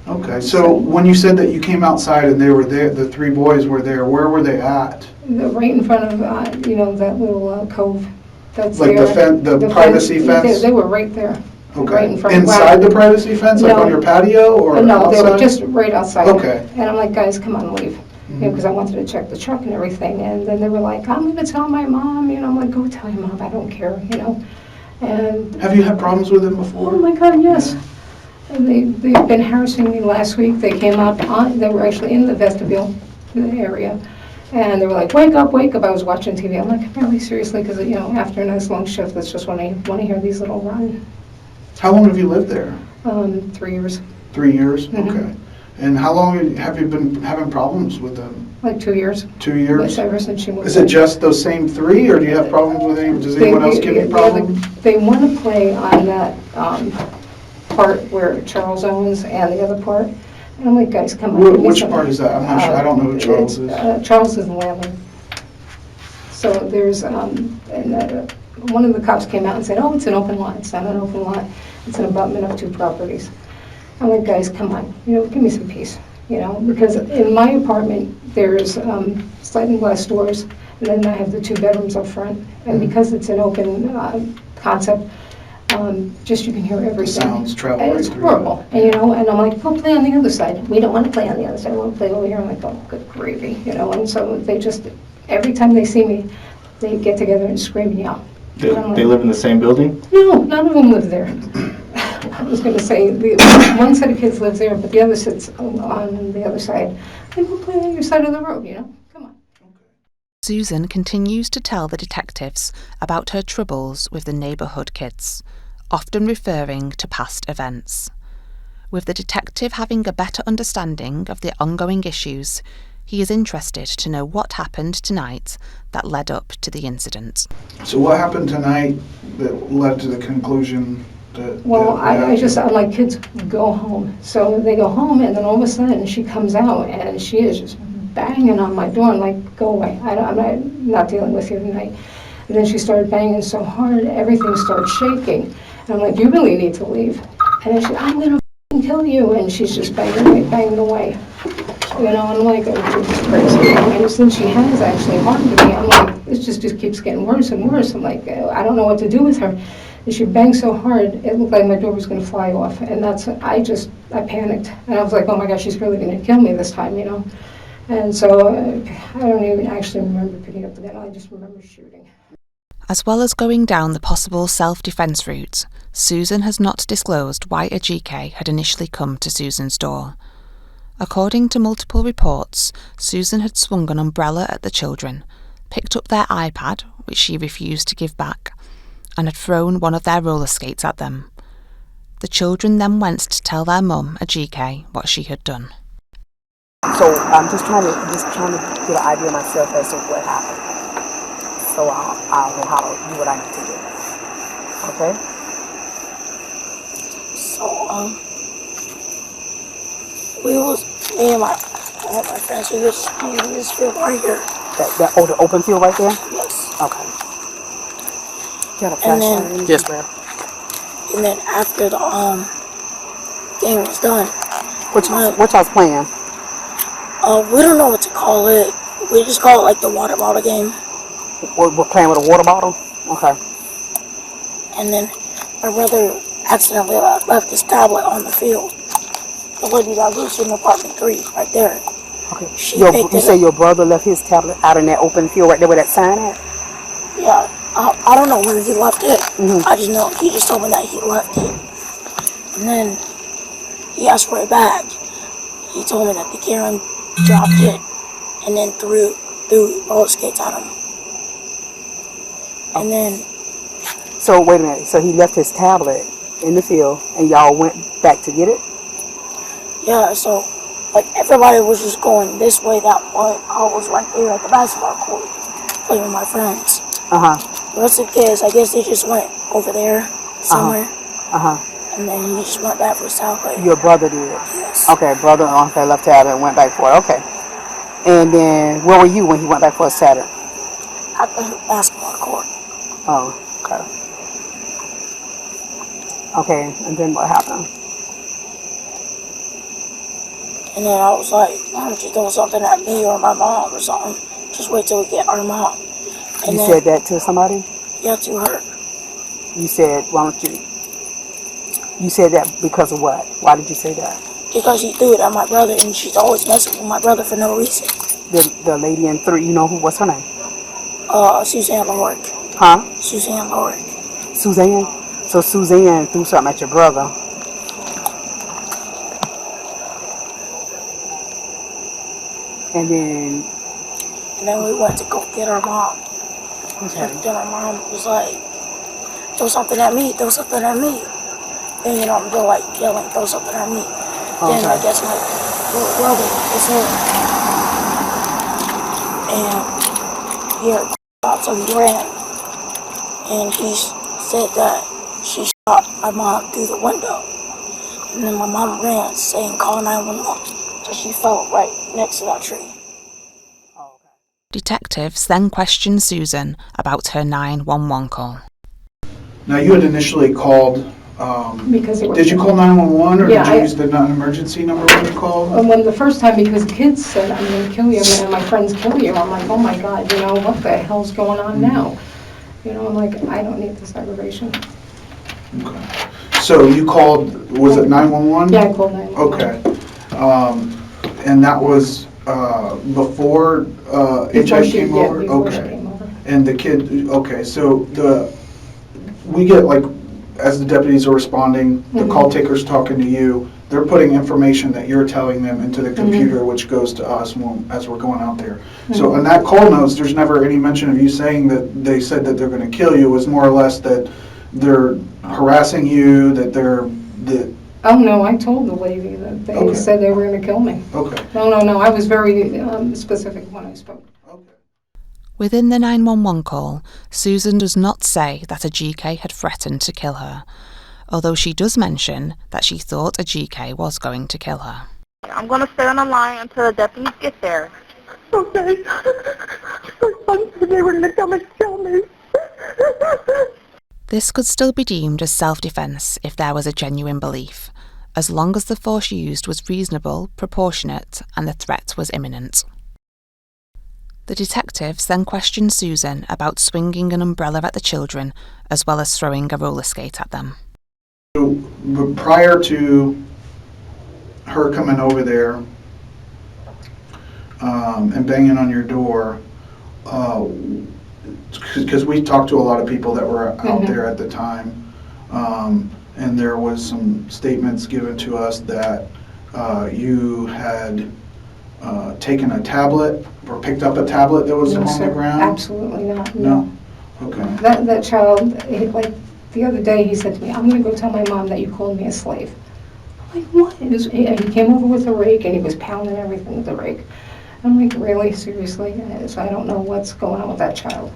Speaker 18: Okay, so when you said that you came outside and they were there, the 3 boys were there, where were they at?
Speaker 5: Right in front of, that little cove that's
Speaker 18: like
Speaker 5: there.
Speaker 18: The privacy fence?
Speaker 5: They were right there.
Speaker 18: Okay.
Speaker 5: Right in front
Speaker 18: Inside the privacy fence, like on your patio or
Speaker 5: no,
Speaker 18: outside?
Speaker 5: They were just right outside.
Speaker 18: Okay.
Speaker 5: And I'm like, guys, come on, leave. Because I wanted to check the truck and everything. And then they were like, I'm going to tell my mom. I'm like, go tell your mom. I don't care, And
Speaker 18: have you had problems with them before?
Speaker 5: Oh, my God, yes. Yeah. And they've been harassing me last week. They came out, they were actually in the vestibule area. And they were like, wake up, wake up. I was watching TV. I'm like, really, seriously? Because, after a nice long shift, that's just when I want to hear these little run.
Speaker 18: How long have you lived there?
Speaker 5: 3 years.
Speaker 18: 3 years? Mm-hmm. Okay. And how long have you been having problems with them?
Speaker 5: Like 2 years.
Speaker 18: 2 years?
Speaker 5: Ever since she moved.
Speaker 18: Is it just those same 3, or do you have problems with any? Does anyone else give you problems?
Speaker 5: They want to play on that part where Charles owns and the other part. And I'm like, guys, come on.
Speaker 18: Which part is that? I'm not sure. I don't know who Charles is.
Speaker 5: Charles is the landlord. So there's, one of the cops came out and said, oh, it's an open lot. It's not an open lot. It's an abutment of 2 properties.
Speaker 3: I'm like, guys, come on, give me some peace, because in my apartment, there's sliding glass doors, and then I have the 2 bedrooms up front, and because it's an open concept, just you can hear everything.
Speaker 18: Sounds travel
Speaker 3: And
Speaker 18: right
Speaker 3: it's
Speaker 18: through
Speaker 3: horrible, and I'm like, go play on the other side. We don't want to play on the other side, we want to play over here. I'm like, oh, good gravy, and so they just, every time they see me, they get together and scream and yell.
Speaker 17: They live in the same building?
Speaker 3: No, none of them live there. I was going to say, one set of kids lives there, but the other sits on the other side. They will play on your side of the road, Come on.
Speaker 4: Susan continues to tell the detectives about her troubles with the neighbourhood kids, often referring to past events. With the detective having a better understanding of the ongoing issues, he is interested to know what happened tonight that led up to the incident.
Speaker 18: So what happened tonight that led to the conclusion that...
Speaker 3: Well, I'm like, kids, go home. So they go home, and then all of a sudden she comes out, and she is just banging on my door. I'm like, go away. I'm not dealing with you tonight. And then she started banging so hard, everything started shaking. And I'm like, you really need to leave. And then she, I'm going to kill you. And she's just banging away. And I'm like, oh, Jesus Christ. And since she has actually harmed me, I'm like, this just keeps getting worse and worse. I'm like, I don't know what to do with her. And she banged so hard, it looked like my door was going to fly off. And I panicked. And I was like, oh my gosh, she's really going to kill me this time, And so I don't even actually remember picking up the gun. I just remember shooting.
Speaker 4: As well as going down the possible self-defence route, Susan has not disclosed why a GK had initially come to Susan's door. According to multiple reports, Susan had swung an umbrella at the children, picked up their iPad, which she refused to give back, and had thrown one of their roller skates at them. The children then went to tell their mum, a GK, what she had done.
Speaker 19: So I'm just trying to get an idea myself as to what happened. So I'll know how to do what I need to do. Okay?
Speaker 8: So, me and my friends, we was in this field right here.
Speaker 19: The open field right there?
Speaker 8: Yes.
Speaker 19: Okay. Got a flashlight? Yes, ma'am.
Speaker 8: And then after the game was done,
Speaker 19: what y'all's playing?
Speaker 8: We don't know what to call it. We just call it like the water bottle game.
Speaker 19: We're playing with a water bottle? Okay.
Speaker 8: And then my brother accidentally left his tablet on the field. The lady that lives in apartment 3, right there.
Speaker 19: Okay. You say your brother left his tablet out in that open field right there where that sign at?
Speaker 8: Yeah. I don't know where he left it. Mm-hmm. I just know he just told me that he left it. And then he asked for it back. He told me that the Karen dropped it and then threw roller skates at him. And then...
Speaker 19: So, wait a minute. So he left his tablet in the field and y'all went back to get it?
Speaker 8: Yeah, so, like, everybody was just going this way, that way. I was right there at the basketball court playing with my friends. The rest of the kids, I guess they just went over there somewhere. And then he just went back for his tablet.
Speaker 19: Your brother did?
Speaker 8: Yes.
Speaker 19: Okay, brother left tablet and went back for it. Okay. And then, where were you when he went back for his tablet?
Speaker 8: At the basketball court.
Speaker 19: Oh, okay. Okay, and then what happened?
Speaker 8: And then I was like, why don't you throw something at me or my mom or something? Just wait till we get our mom. And
Speaker 19: you said that to somebody?
Speaker 8: Yeah, to her.
Speaker 19: You said, why don't you... You said that because of what? Why did you say that?
Speaker 8: Because she threw it at my brother, and she's always messing with my brother for no reason.
Speaker 19: The lady in 3, you know what's her name?
Speaker 8: Susan Lorincz.
Speaker 19: Huh?
Speaker 8: Susan Lorincz.
Speaker 19: Suzanne? So Suzanne threw something at your brother. And then
Speaker 8: we went to go get our mom.
Speaker 19: Okay.
Speaker 8: And then our mom was like, throw something at me, throw something at me. And you know, I'm still like yelling, throw something at me.
Speaker 19: Okay.
Speaker 8: Then I guess my little brother was there. And he heard shots, so he ran. And he said that she shot my mom through the window. And then my mom ran saying, call 911. So she fell right next to that tree.
Speaker 4: Detectives then questioned Susan about her 911 call.
Speaker 18: Now, you had initially called
Speaker 3: Because it was.
Speaker 18: Did you call 911 or
Speaker 3: Yeah,
Speaker 18: did you use the non-emergency number when you called?
Speaker 3: When the first time, because kids said, I'm going to kill you, and my friends kill you, I'm like, oh my God, you know, what the hell's going on now? You know, I'm like, I don't need this aggravation.
Speaker 18: Okay. So you called, was it 911?
Speaker 3: Yeah, I called 911.
Speaker 18: Okay. And that was before HI came over?
Speaker 3: Before she
Speaker 18: Okay.
Speaker 3: came over.
Speaker 18: And the kid, okay, so we get like, as the deputies are responding, the call taker's talking to you, they're putting information that you're telling them into the computer, which goes to us as we're going out there. So on that call notes, there's never any mention of you saying that they said that they're going to kill you. It was more or less that they're harassing you, that they're...
Speaker 3: Oh, no, I told the lady that they said they were going to kill me.
Speaker 18: Okay.
Speaker 3: No, I was very specific when I spoke.
Speaker 4: Within the 911 call, Susan does not say that a GK had threatened to kill her, although she does mention that she thought a GK was going to kill her.
Speaker 9: I'm going to stay on the line until the deputies get there. Okay. They were going to come and kill me.
Speaker 4: This could still be deemed as self-defence if there was a genuine belief, as long as the force used was reasonable, proportionate, and the threat was imminent. The detectives then questioned Susan about swinging an umbrella at the children, as well as throwing a roller skate at them.
Speaker 18: So, prior to her coming over there and banging on your door, because we talked to a lot of people that were out there at the time, and there was some statements given to us that you had taken a tablet or picked up a tablet that was on the ground?
Speaker 3: Absolutely not. No.
Speaker 18: Okay.
Speaker 3: That child, like the other day, he said to me, I'm going to go tell my mom that you called me a slave. I'm like, what? He came over with a rake and he was pounding everything with the rake. I'm like, really? Seriously? So I don't know what's going on with that child.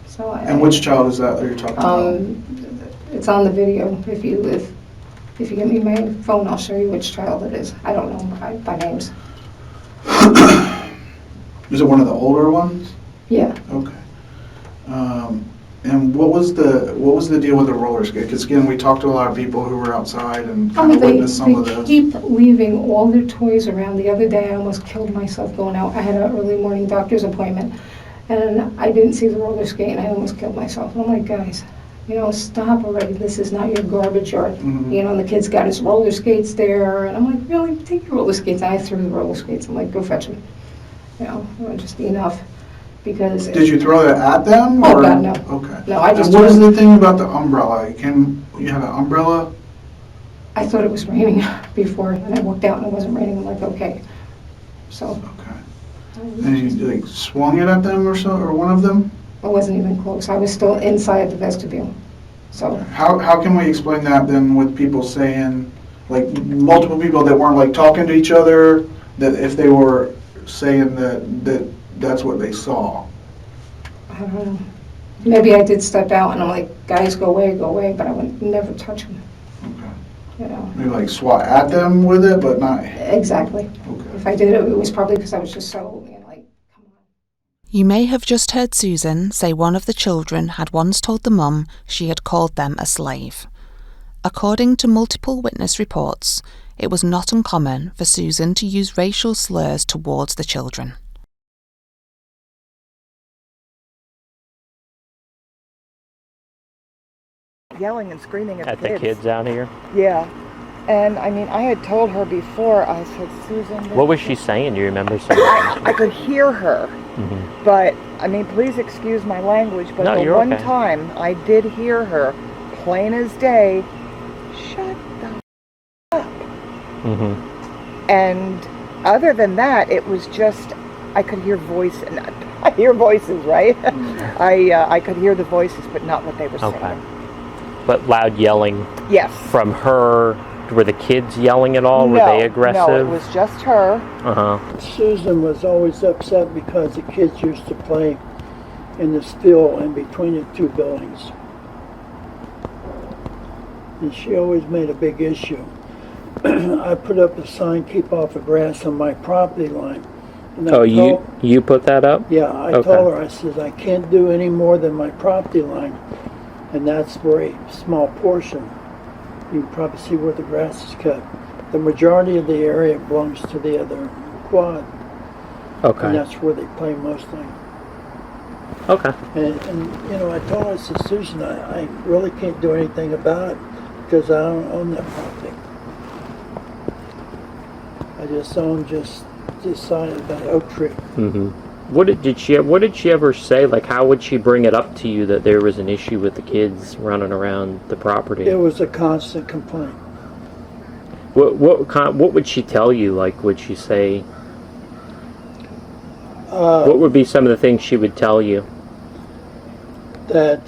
Speaker 3: So
Speaker 18: And which child is that you're talking about?
Speaker 3: It's on the video. If you give me my phone, I'll show you which child it is. I don't know by names.
Speaker 18: Is it one of the older ones?
Speaker 3: Yeah.
Speaker 18: Okay. And what was the deal with the roller skate? Because again, we talked to a lot of people who were outside and kind of witnessed some of those.
Speaker 3: They keep leaving all their toys around. The other day, I almost killed myself going out. I had an early morning doctor's appointment, and I didn't see the roller skate, and I almost killed myself. And I'm like, guys, you know, stop already. This is not your garbage yard. You know, and the kid's got his roller skates there, and I'm like, really, take your roller skates. And I threw the roller skates. I'm like, go fetch them. You know, just enough. Because
Speaker 18: did you throw that at them?
Speaker 3: Oh,
Speaker 18: or?
Speaker 3: God, no.
Speaker 18: Okay.
Speaker 3: No, I just.
Speaker 18: And what is the thing about the umbrella? You had an umbrella?
Speaker 3: I thought it was raining before, and I walked out and it wasn't raining. I'm like, okay. So.
Speaker 18: Okay. And you like swung it at them or so, or one of them?
Speaker 3: I wasn't even close. I was still inside the vestibule. So.
Speaker 18: How can we explain that then with people saying, like multiple people that weren't like talking to each other, that if they were saying that that's what they saw?
Speaker 3: I don't know. Maybe I did step out and I'm like, guys, go away, but I would never touch them.
Speaker 18: Okay.
Speaker 3: You know.
Speaker 18: Maybe like swat at them with it, but not.
Speaker 3: Exactly. Okay. If I did it was probably because I was just so, you know, like, come on.
Speaker 4: You may have just heard Susan say one of the children had once told the mum she had called them a slave. According to multiple witness reports, it was not uncommon for Susan to use racial slurs towards the children.
Speaker 11: Yelling and screaming at
Speaker 20: the kids out here?
Speaker 11: Yeah. And I mean, I had told her before, I said, Susan...
Speaker 20: What was she saying? Do you remember saying?
Speaker 11: I could hear her. But, I mean, please excuse my language, but
Speaker 20: no,
Speaker 11: the one
Speaker 20: okay.
Speaker 11: time I did hear her, plain as day, shut the up. And other than that, it was just, I could hear and I hear voices, right? I could hear the voices, but not what they were saying.
Speaker 20: But loud yelling?
Speaker 11: Yes.
Speaker 20: From her, were the kids yelling at all? Were they aggressive?
Speaker 11: No, it was just her.
Speaker 21: Susan was always upset because the kids used to play in the field in between the two buildings. And she always made a big issue. I put up a sign, keep off the grass on my property line. And
Speaker 20: you put that up?
Speaker 21: Yeah, I told her, I said, I can't do any more than my property line. And that's for a small portion. You can probably see where the grass is cut. The majority of the area belongs to the other quad.
Speaker 20: Okay.
Speaker 21: And that's where they play mostly.
Speaker 20: Okay.
Speaker 21: And you know, I told her, I said, Susan, I really can't do anything about it because I don't own that property. I just own just this side of that oak tree.
Speaker 20: Mm-hmm. What did she ever say? Like, how would she bring it up to you that there was an issue with the kids running around the property?
Speaker 21: It was a constant complaint.
Speaker 20: What would she tell you? Like, would she say? What would be some of the things she would tell you?
Speaker 21: That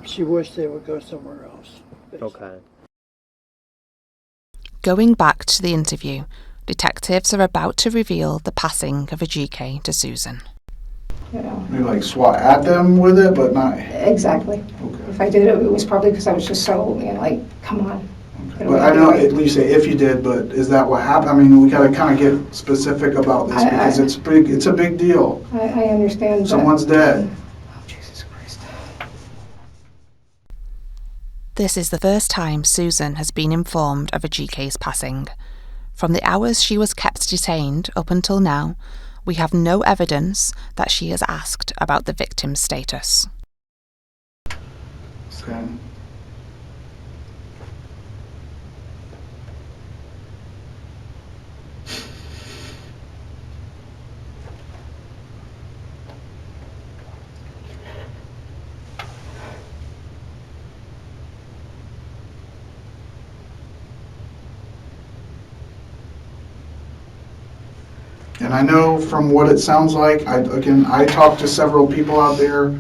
Speaker 21: she wished they would go somewhere else. Basically.
Speaker 20: Okay.
Speaker 4: Going back to the interview, detectives are about to reveal the passing of a GK to Susan.
Speaker 18: You like swat at them with it, but not...
Speaker 2: Exactly.
Speaker 18: Okay.
Speaker 2: If I did it, it was probably because I was just so, like, come on.
Speaker 18: Okay. But I know, at least say if you did, but is that what happened? I mean, we gotta kind of get specific about this because it's a big deal.
Speaker 2: I understand.
Speaker 18: Someone's dead.
Speaker 2: Oh, Jesus Christ.
Speaker 4: This is the first time Susan has been informed of a GK's passing. From the hours she was kept detained up until now, we have no evidence that she has asked about the victim's status.
Speaker 18: Okay. And I know from what it sounds like, I talked to several people out there,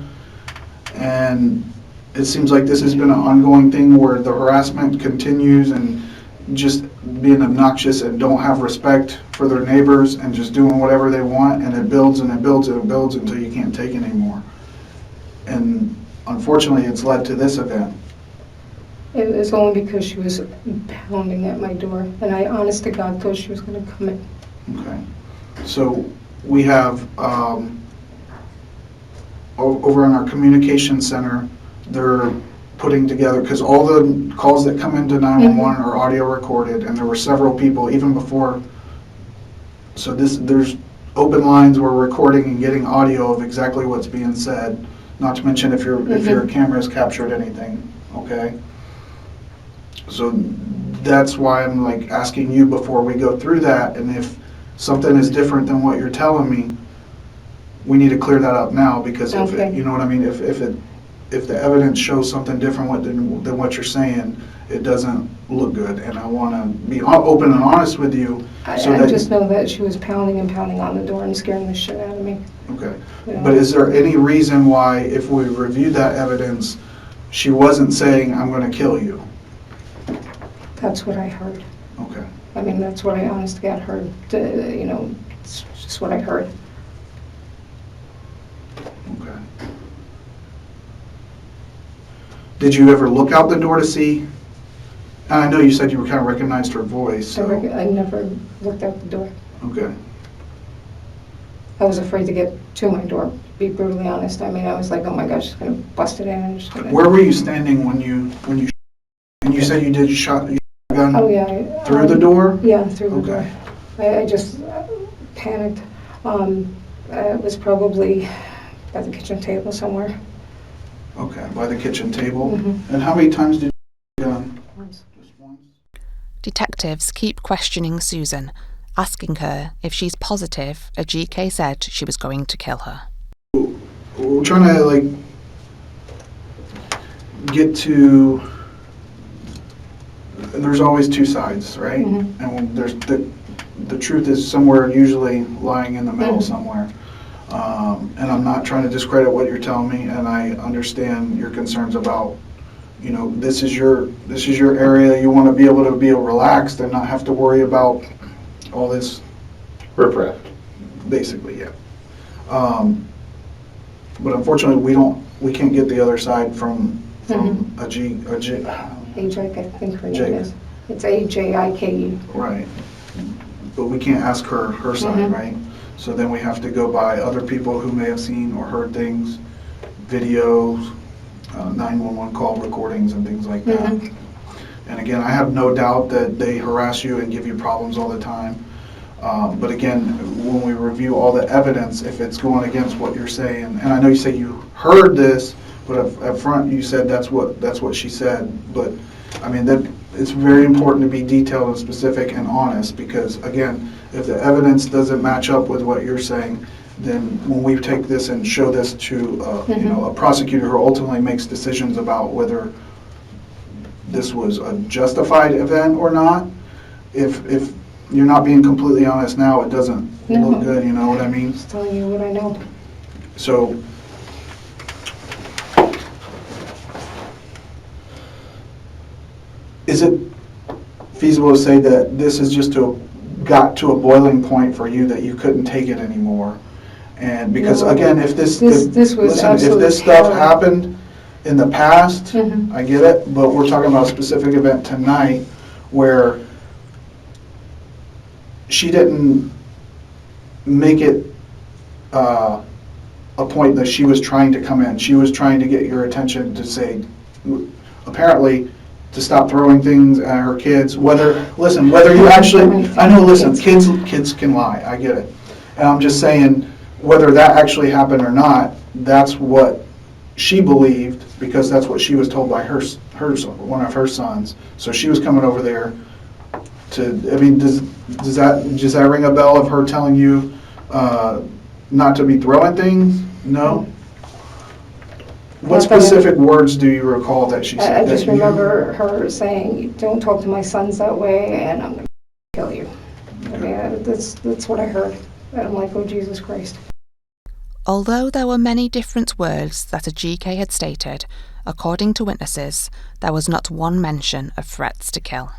Speaker 18: and it seems like this has been an ongoing thing where the harassment continues and just being obnoxious and don't have respect for their neighbors and just doing whatever they want, and it builds and it builds and it builds until you can't take it anymore. And unfortunately, it's led to this event.
Speaker 2: It was only because she was pounding at my door, and I, honest to God, thought she was going to come in.
Speaker 18: Okay. So we have, over in our communication center, they're putting together, because all the calls that come into 911 are audio recorded, and there were several people even before. So there's open lines, we're recording and getting audio of exactly what's being said, not to mention if your camera's captured anything, okay? So that's why I'm like asking you before we go through that, and if something is different than what you're telling me, we need to clear that up now, because if it, you know what I mean, if the evidence shows something different than what you're saying, it doesn't look good, and I want to be open and honest with you.
Speaker 2: I just know that she was pounding and pounding on the door and scaring the shit out of me.
Speaker 18: Okay. You know? But is there any reason why, if we reviewed that evidence, she wasn't saying, I'm going to kill you?
Speaker 2: That's what I heard.
Speaker 18: Okay.
Speaker 2: I mean, that's what I honestly got heard. You know, it's just what I heard.
Speaker 18: Okay. Did you ever look out the door to see? I know you said you kind of recognized her voice. So.
Speaker 2: I never looked out the door.
Speaker 18: Okay.
Speaker 2: I was afraid to get to my door, to be brutally honest. I mean, I was like, oh my gosh, she's going to bust it in. And just gonna...
Speaker 18: Where were you standing when you and you said you did shot a gun through the door?
Speaker 2: Yeah, through the door. I just panicked. It was probably by the kitchen table somewhere.
Speaker 18: Okay, by the kitchen table. And how many times did you shoot a gun?
Speaker 2: Once.
Speaker 18: Just once?
Speaker 4: Detectives keep questioning Susan, asking her if she's positive a GK said she was going to kill her.
Speaker 18: We're trying to like get to, there's always two sides, right? And there's the truth is somewhere usually lying in the middle somewhere. And I'm not trying to discredit what you're telling me, and I understand your concerns about, you know, this is your area. You want to be able to be relaxed and not have to worry about all this riprap. Basically, yeah. But unfortunately, we can't get the other side from a AJ,
Speaker 2: I think her name is. It's AJIKE.
Speaker 18: Right. But we can't ask her side, right? So then we have to go by other people who may have seen or heard things, videos, 911 call recordings and things like that. And again, I have no doubt that they harass you and give you problems all the time. But again, when we review all the evidence, if it's going against what you're saying, and I know you say you heard this, but up front you said that's what she said. But I mean, that it's very important to be detailed and specific and honest, because again, if the evidence doesn't match up with what you're saying, then when we take this and show this to a prosecutor who ultimately makes decisions about whether this was a justified event or not, if you're not being completely honest now, it doesn't look good, you know what I mean?
Speaker 2: Just telling you what I know.
Speaker 18: So, is it feasible to say that this is just got to a boiling point for you, that you couldn't take it anymore? And because again, if this stuff happened in the past, I get it, but we're talking about a specific event tonight where she didn't make it a point that she was trying to come in. She was trying to get your attention to say, apparently, to stop throwing things at her kids. Whether you actually, I know, listen, kids can lie, I get it. And I'm just saying, whether that actually happened or not, that's what she believed, because that's what she was told by her one of her sons. So she was coming over there to, I mean, does that ring a bell of her telling you not to be throwing things? No? What specific words do you recall that she said?
Speaker 2: I just remember her saying, "Don't talk to my sons that way, and I'm going to kill you." I mean, that's what I heard. And I'm like, oh, Jesus Christ.
Speaker 4: Although there were many different words that a GK had stated, according to witnesses, there was not one mention of threats to kill.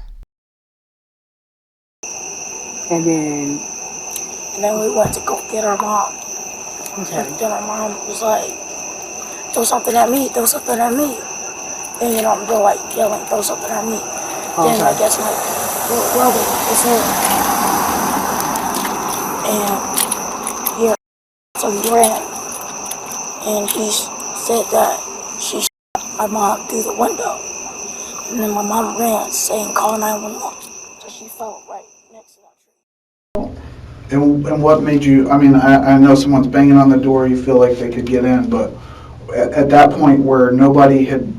Speaker 8: And then we went to go get our mom. Okay. And then our mom was like, "Throw something at me, throw something at me." And you know, I'm doing like yelling, "Throw something at me." Okay. Then I guess like, rubbing his head. And yeah, so he ran. And he said that she shot my mom through the window. And then my mom ran saying, "Call 911. So she fell right next to that tree.
Speaker 18: And what made you, I mean, I know someone's banging on the door, you feel like they could get in, but at that point where nobody had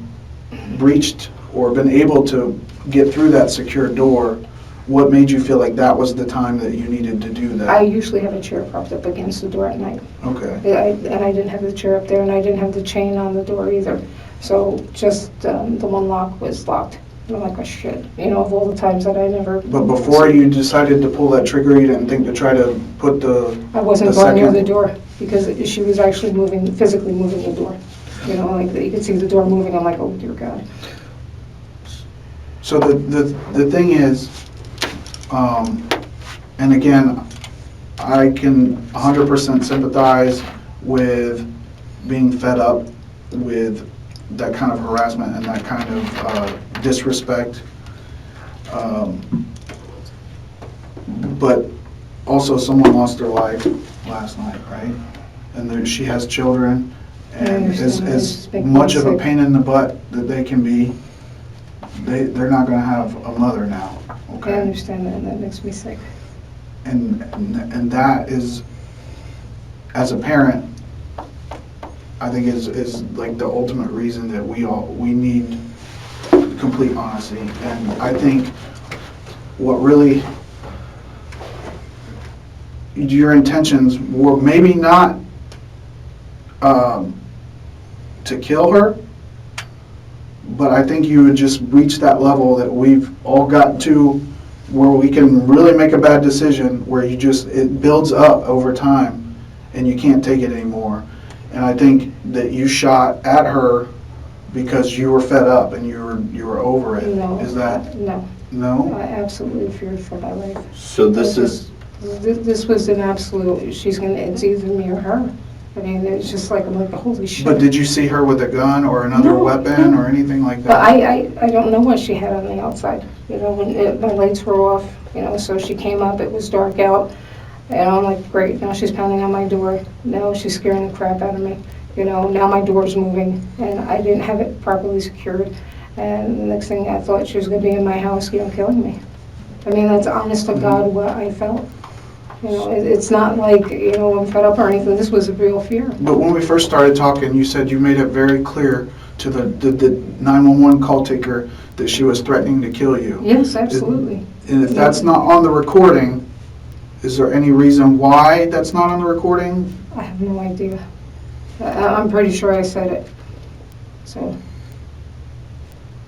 Speaker 18: breached or been able to get through that secure door, what made you feel like that was the time that you needed to do that?
Speaker 2: I usually have a chair propped up against the door at night.
Speaker 18: Okay.
Speaker 2: And I didn't have the chair up there, and I didn't have the chain on the door either. So just the one lock was locked. And I'm like, oh shit, you know, of all the times that I never...
Speaker 18: But before you decided to pull that trigger, you didn't think to try to put
Speaker 2: I wasn't going near the door, because she was actually physically moving the door. You know, like you could see the door moving. I'm like, oh dear God.
Speaker 18: So the thing is, and again, I can 100% sympathize with being fed up with that kind of harassment and that kind of disrespect. But also someone lost their life last night, right? And she has children, and as much of a pain in the butt that they can be, they're not going to have a mother now. Okay?
Speaker 2: I understand that, and that makes me sick.
Speaker 18: And that is, as a parent, I think is like the ultimate reason that we need complete honesty. And I think what really your intentions were maybe not to kill her, but I think you would just reach that level that we've all gotten to, where we can really make a bad decision, where it builds up over time and you can't take it anymore. And I think that you shot at her because you were fed up and you were over it.
Speaker 2: No.
Speaker 18: Is that?
Speaker 2: No.
Speaker 18: No?
Speaker 2: I absolutely feared for my life.
Speaker 15: So this
Speaker 2: was an absolute, it's either me or her. I mean, it's just like, I'm like, holy shit.
Speaker 18: But did you see her with a gun or another weapon or anything like that?
Speaker 2: But I don't know what she had on the outside. You know, when my lights were off, you know, so she came up, it was dark out. And I'm like, great, now she's pounding on my door. Now she's scaring the crap out of me. You know, now my door's moving, and I didn't have it properly secured. And the next thing I thought she was going to be in my house, killing me. I mean, that's honest to God what I felt. It's not like, I'm fed up or anything. This was a real fear.
Speaker 18: But when we first started talking, you said you made it very clear to the 911 call taker that she was threatening to kill you.
Speaker 2: Yes, absolutely.
Speaker 18: And if that's not on the recording, is there any reason why that's not on the recording?
Speaker 2: I have no idea. I'm pretty sure I said it. So.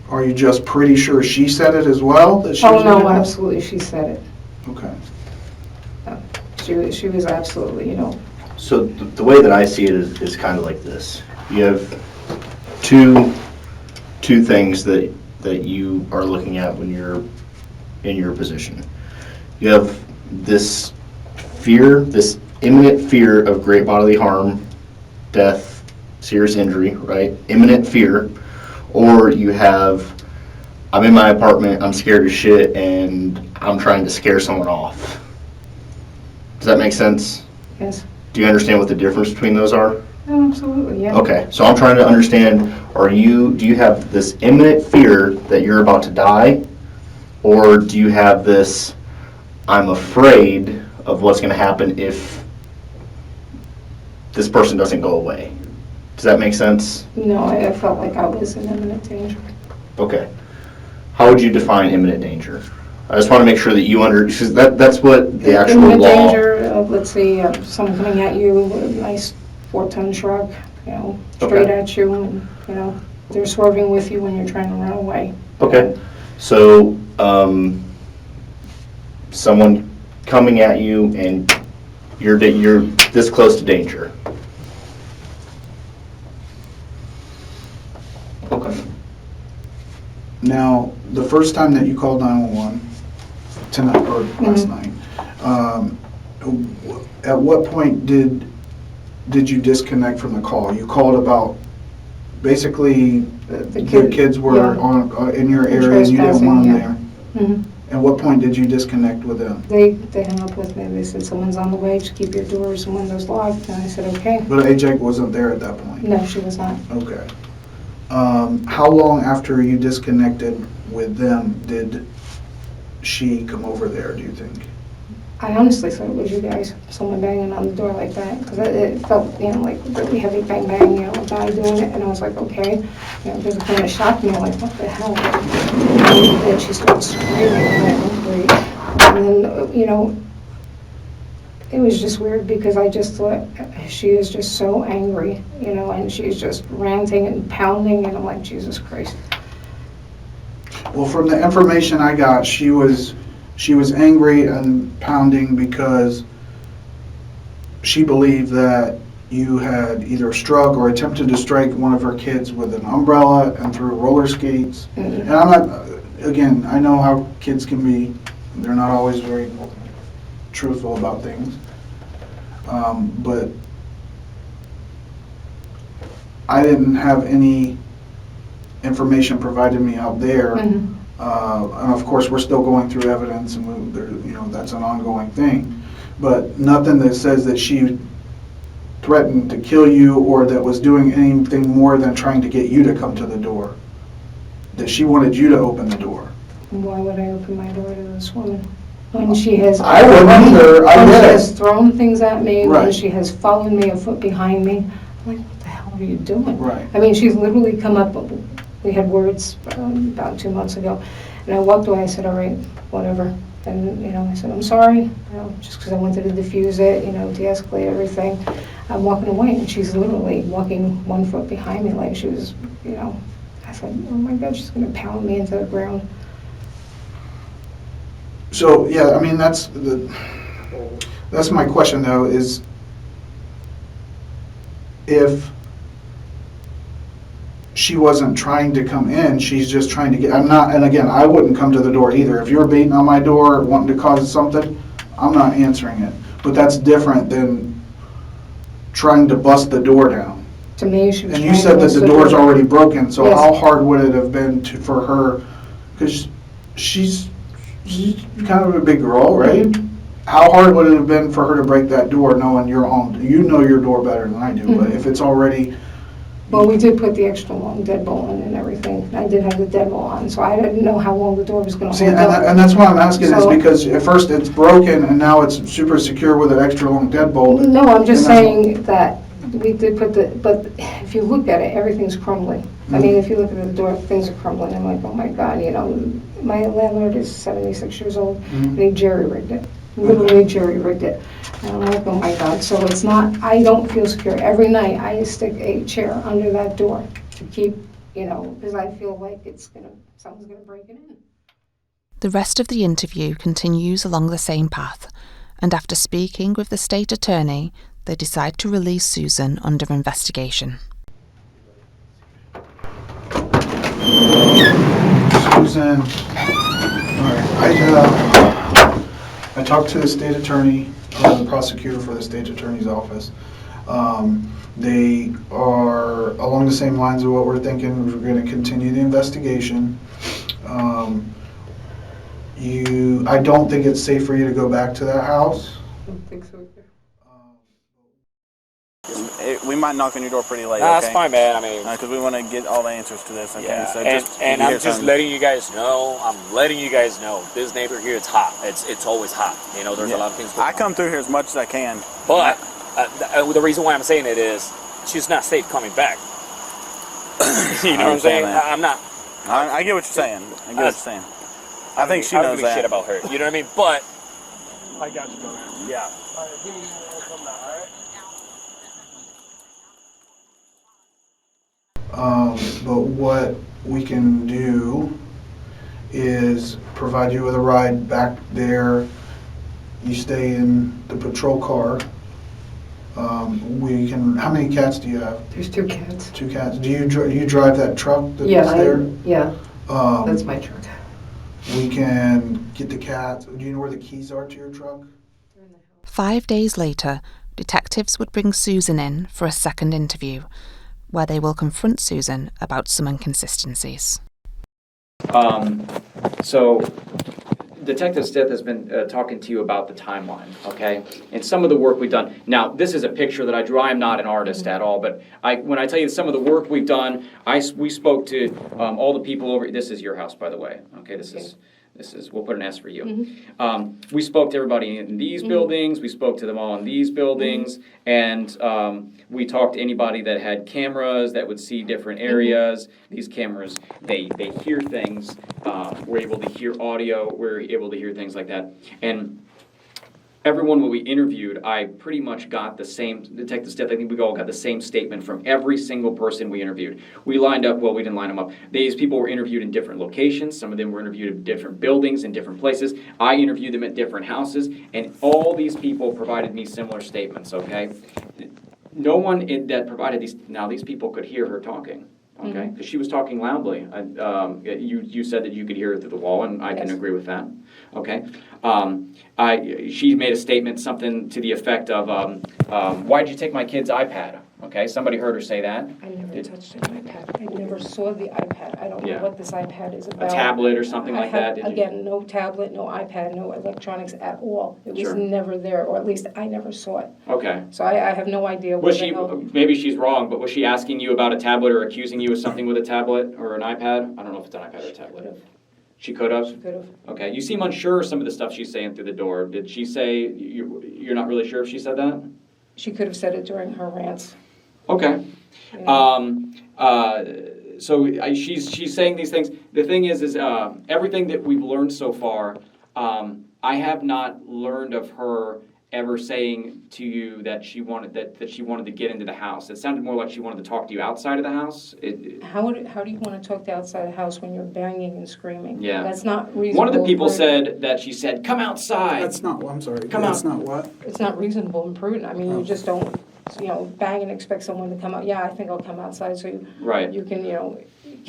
Speaker 18: Are you just pretty sure she said it as well? That she was
Speaker 2: no, absolutely, she said it.
Speaker 18: Okay.
Speaker 2: She was absolutely,
Speaker 6: So the way that I see it is kind of like this. You have two things that you are looking at when you're in your position. You have this fear, this imminent fear of great bodily harm, death, serious injury, right? Imminent fear. Or you have, I'm in my apartment, I'm scared as shit, and I'm trying to scare someone off. Does that make sense?
Speaker 2: Yes.
Speaker 6: Do you understand what the difference between those are?
Speaker 2: Oh, absolutely, yeah.
Speaker 6: Okay, so I'm trying to understand, do you have this imminent fear that you're about to die, or do you have this, I'm afraid of what's going to happen if this person doesn't go away? Does that make sense?
Speaker 2: No, I felt like I was in imminent danger.
Speaker 6: Okay. How would you define imminent danger? I just want to make sure that you because that's what the actual
Speaker 2: imminent
Speaker 6: law...
Speaker 2: danger of, let's say, someone coming at you with a nice 4-ton truck, straight at you, and, they're swerving with you when you're trying to run away.
Speaker 6: Okay. So, someone coming at you and you're this close to danger. Okay.
Speaker 18: Now, the first time that you called 911, tonight or last night, at what point did you disconnect from the call? You called about basically the kids were in your area and you didn't want them there.
Speaker 2: Mm-hmm.
Speaker 18: At what point did you disconnect with them?
Speaker 2: They hung up with me. They said, someone's on the way, just keep your doors and windows locked. And I said, okay.
Speaker 18: But AJ wasn't there at that point?
Speaker 2: No, she was not.
Speaker 18: Okay. How long after you disconnected with them did she come over there, do you think?
Speaker 2: I honestly thought it was you guys, someone banging on the door like that, because it felt, like really heavy bang bang, a guy doing it, and I was like, okay, because it kind of shocked me, like, what the hell? And then she started screaming, and I went, great. And then, it was just weird because I just thought she is just so angry, and she's just ranting and pounding, and I'm like, Jesus Christ.
Speaker 18: Well, from the information I got, she was angry and pounding because she believed that you had either struck or attempted to strike one of her kids with an umbrella and threw roller skates. Mm-hmm. And I'm not, again, I know how kids can be. They're not always very truthful about things. But I didn't have any information provided me out there. Mm-hmm. And of course, we're still going through evidence, and that's an ongoing thing. But nothing that says that she threatened to kill you or that was doing anything more than trying to get you to come to the door. That she wanted you to open the door.
Speaker 2: Why would I open my door to this woman? When she has,
Speaker 18: I wouldn't either.
Speaker 2: When she has thrown things at me,
Speaker 18: right.
Speaker 2: When she has followed me a foot behind me, I'm like, what the hell are you doing?
Speaker 18: Right.
Speaker 2: I mean, she's literally come up. We had words about 2 months ago, and I walked away. I said, all right, whatever. And, I said, I'm sorry, just because I wanted to diffuse it, de-escalate everything. I'm walking away, and she's literally walking 1 foot behind me like she was, I said, oh my God, she's going to pound me into the ground.
Speaker 18: So, yeah, I mean, that's my question, though, is if she wasn't trying to come in, she's just trying to get, and again, I wouldn't come to the door either. If you're beating on my door, wanting to cause something, I'm not answering it. But that's different than trying to bust the door down.
Speaker 2: To me, she was.
Speaker 18: And you said that the door's already broken, so
Speaker 2: yes.
Speaker 18: How hard would it have been for her, because she's kind of a big girl, right? Mm-hmm. How hard would it have been for her to break that door knowing you're home? You know your door better than I do, mm-hmm. But if it's already,
Speaker 2: Well, we did put the extra long deadbolt in and everything. I did have the deadbolt on, so I didn't know how long the door was gonna
Speaker 18: See,
Speaker 2: hold up.
Speaker 18: and that's why I'm asking
Speaker 2: So-
Speaker 18: is because at first it's broken and now it's super secure with an extra long deadbolt.
Speaker 2: No, I'm just
Speaker 18: And that's
Speaker 2: saying that we did put but if you look at it, everything's crumbling. I mean, if you look at the door, things are crumbling. I'm like, oh my God, you know, my landlord is 76 years old, and he jerry-rigged it. Literally jerry-rigged it. And I'm like, oh my God. So it's not, I don't feel secure. Every night I stick a chair under that door to keep, you know, because I feel like someone's gonna break it in.
Speaker 4: The rest of the interview continues along the same path, and after speaking with the state attorney, they decide to release Susan under investigation.
Speaker 18: Susan, all right, I talked to the state attorney, the prosecutor for the state attorney's office. They are along the same lines of what we're thinking. We're going to continue the investigation. I don't think it's safe for you to go back to that house.
Speaker 2: I don't think so.
Speaker 7: We might knock on your door pretty late.
Speaker 17: Nah,
Speaker 7: okay?
Speaker 17: that's fine, man. I mean,
Speaker 7: because we want to get all the answers to this. Okay,
Speaker 17: yeah.
Speaker 7: so
Speaker 17: And I'm just letting you guys know. I'm letting you guys know. This neighbor here, it's hot. It's always hot. You know, there's a lot of things going on.
Speaker 7: I come through here as much as I can.
Speaker 17: But the reason why I'm saying it is she's not safe coming back. You know what I'm saying? I'm not.
Speaker 7: I get what you're saying. I get what you're saying. I think she knows
Speaker 17: I don't give a shit about her. You know what I mean? But
Speaker 16: I got you, man.
Speaker 17: yeah.
Speaker 16: All right, give me something now, all right?
Speaker 18: But what we can do is provide you with a ride back there. You stay in the patrol car. How many cats do you have?
Speaker 2: There's 2 cats.
Speaker 18: 2 cats. Do you drive that truck that's
Speaker 2: Yeah,
Speaker 18: there?
Speaker 2: Yeah, that's my truck.
Speaker 18: We can get the cats. Do you know where the keys are to your truck?
Speaker 4: 5 days later, detectives would bring Susan in for a second interview, where they will confront Susan about some inconsistencies.
Speaker 12: So Detective Stith has been talking to you about the timeline, okay? And some of the work we've done. Now, this is a picture that I drew. I am not an artist at all, but when I tell you some of the work we've done, we spoke to all the people over. This is your house, by the way. Okay, this is. We'll put an S for you. We spoke to everybody in these buildings. We spoke to them all in these buildings, and we talked to anybody that had cameras that would see different areas. These cameras, they hear things. We're able to hear audio. We're able to hear things like that. And everyone when we interviewed, I pretty much got the same, Detective Stith, I think we all got the same statement from every single person we interviewed. We lined up, well, we didn't line them up. These people were interviewed in different locations. Some of them were interviewed in different buildings, in different places. I interviewed them at different houses, and all these people provided me similar statements, okay? No one that provided these, now these people could hear her talking. Okay, because she was talking loudly. You said that you could hear it through the wall, and I can agree with that. Okay, she made a statement, something to the effect of, "Why did you take my kid's iPad?" Okay, somebody heard her say that.
Speaker 2: I never touched an iPad. I never saw the iPad. I don't know what this iPad is about.
Speaker 12: A tablet or something like that?
Speaker 2: Again, no tablet, no iPad, no electronics at all. It was never there, or at least I never saw it.
Speaker 12: Okay.
Speaker 2: So I have no idea what
Speaker 12: Was she, maybe she's wrong, but was she asking you about a tablet or accusing you of something with a tablet or an iPad? I don't know if it's an iPad or a tablet. She could have? She could have. Okay, you seem unsure of some of the stuff she's saying through the door. Did she say, you're not really sure if she said that?
Speaker 2: She could have said it during her rants.
Speaker 12: Okay. She's saying these things. The thing is everything that we've learned so far, I have not learned of her ever saying to you that she wanted to get into the house. It sounded more like she wanted to talk to you outside of the house.
Speaker 2: How do you want to talk to outside the house when you're banging and screaming?
Speaker 12: Yeah.
Speaker 2: That's not reasonable.
Speaker 12: One of the people said that she said, "Come outside."
Speaker 18: That's not. I'm sorry.
Speaker 12: That's
Speaker 18: not what.
Speaker 2: It's not reasonable and prudent. I mean, you just don't, bang and expect someone to come out. Yeah, I think I'll come outside so you can,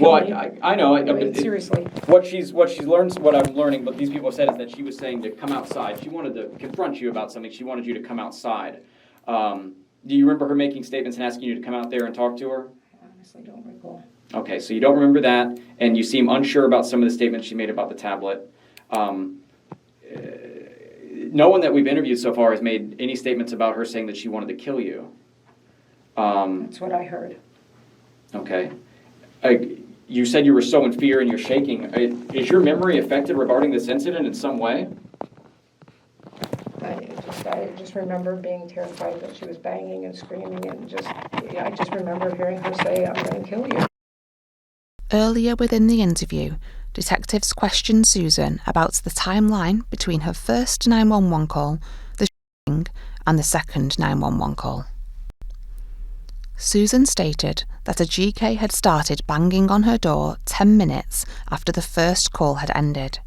Speaker 12: Well, I know.
Speaker 2: Seriously.
Speaker 12: What she's learned, what I'm learning, what these people said is that she was saying to come outside. She wanted to confront you about something. She wanted you to come outside. Do you remember her making statements and asking you to come out there and talk to her?
Speaker 2: I honestly don't recall.
Speaker 12: Okay, so you don't remember that, and you seem unsure about some of the statements she made about the tablet. No one that we've interviewed so far has made any statements about her saying that she wanted to kill you.
Speaker 2: That's what I heard.
Speaker 12: Okay. You said you were so in fear and you're shaking. Is your memory affected regarding this incident in some way?
Speaker 2: I just remember being terrified that she was banging and screaming and I just remember hearing her say, "I'm going to kill you."
Speaker 4: Earlier within the interview, detectives questioned Susan about the timeline between her first 911 call, the shooting, and the second 911 call. Susan stated that a GK had started banging on her door 10 minutes after the first call had ended.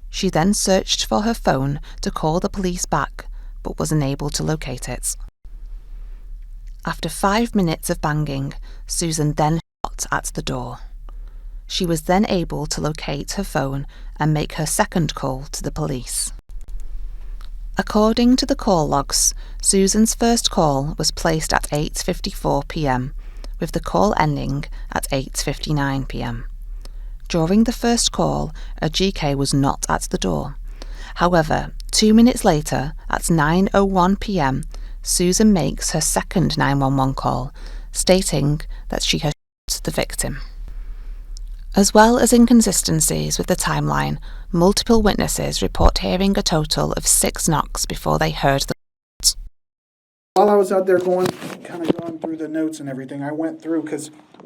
Speaker 4: She then searched for her phone to call the police back, but was unable to locate it. After 5 minutes of banging, Susan then shot at the door. She was then able to locate her phone and make her second call to the police. According to the call logs, Susan's first call was placed at 8:54 p.m, with the call ending at 8:59 p.m. During the first call, a GK was not at the door. However, 2 minutes later, at 9:01 p.m, Susan makes her second 911 call, stating that she has shot the victim. As well as inconsistencies with the timeline, multiple witnesses report hearing a total of 6 knocks before they heard the shots.
Speaker 18: While I was out there going through the notes and everything, I went through,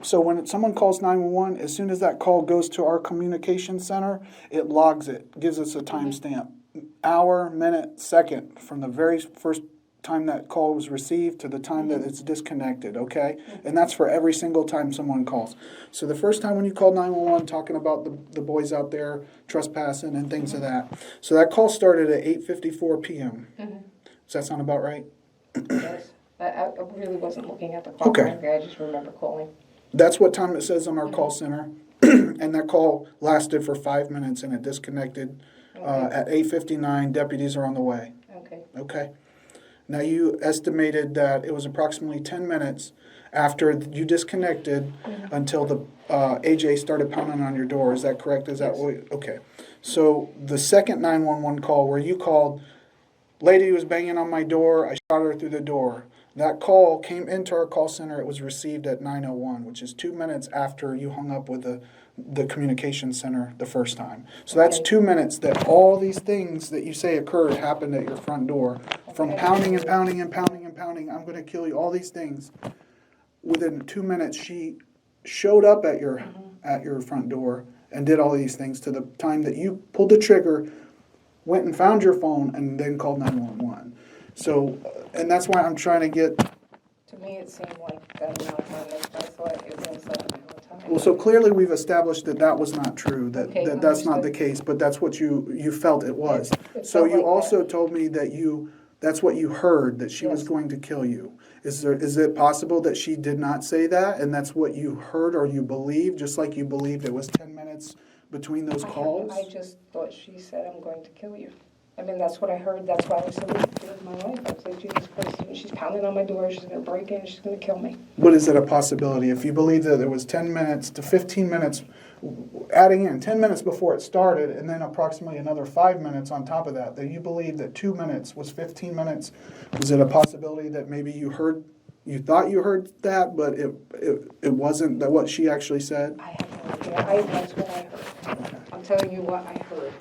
Speaker 18: so when someone calls 911, as soon as that call goes to our communication center, it logs it, gives us a timestamp. Hour, minute, second, from the very first time that call was received to the time that it's disconnected, okay? And that's for every single time someone calls. So the first time when you called 911, talking about the boys out there trespassing and things of that. So that call started at 8:54 p.m. Does that sound about right?
Speaker 2: Yes. I really wasn't looking at the call.
Speaker 18: Okay.
Speaker 2: I just remember calling.
Speaker 18: That's what time it says on our call center. And that call lasted for 5 minutes and it disconnected. At 8:59, deputies are on the way. Okay. Now you estimated that it was approximately 10 minutes after you disconnected until the AJ started pounding on your door. Is that correct? Is that okay? So the second 911 call where you called, lady was banging on my door, I shot her through the door. That call came into our call center. It was received at 9:01, which is 2 minutes after you hung up with the communication center the first time. So that's 2 minutes that all these things that you say occurred happened at your front door. From pounding and pounding and pounding and pounding, I'm going to kill you, all these things. Within 2 minutes, she showed up at your front door and did all these things to the time that you pulled the trigger, went and found your phone, and then called 911. So, and that's why I'm trying to get...
Speaker 2: To me, it seemed like that amount of time. I thought it was a time.
Speaker 18: Well, so clearly we've established that was not true, that's not the case, but that's what you felt it was. So you also told me that that's what you heard, that she was going to kill you. Is it possible that she did not say that, and that's what you heard or you believed, just like you believed it was 10 minutes between those calls?
Speaker 2: I just thought she said, "I'm going to kill you." I mean, that's what I heard. That's why I was so scared of my life. I was like, Jesus Christ, she's pounding on my door. She's going to break in. She's going to kill me.
Speaker 18: But is it a possibility? If you believe that there was 10 minutes to 15 minutes, adding in 10 minutes before it started, and then approximately another 5 minutes on top of that you believe that 2 minutes was 15 minutes, is it a possibility that maybe you thought you heard that, but it wasn't that what she actually said?
Speaker 2: I have no idea. That's what I heard. Okay. I'm telling you what I heard.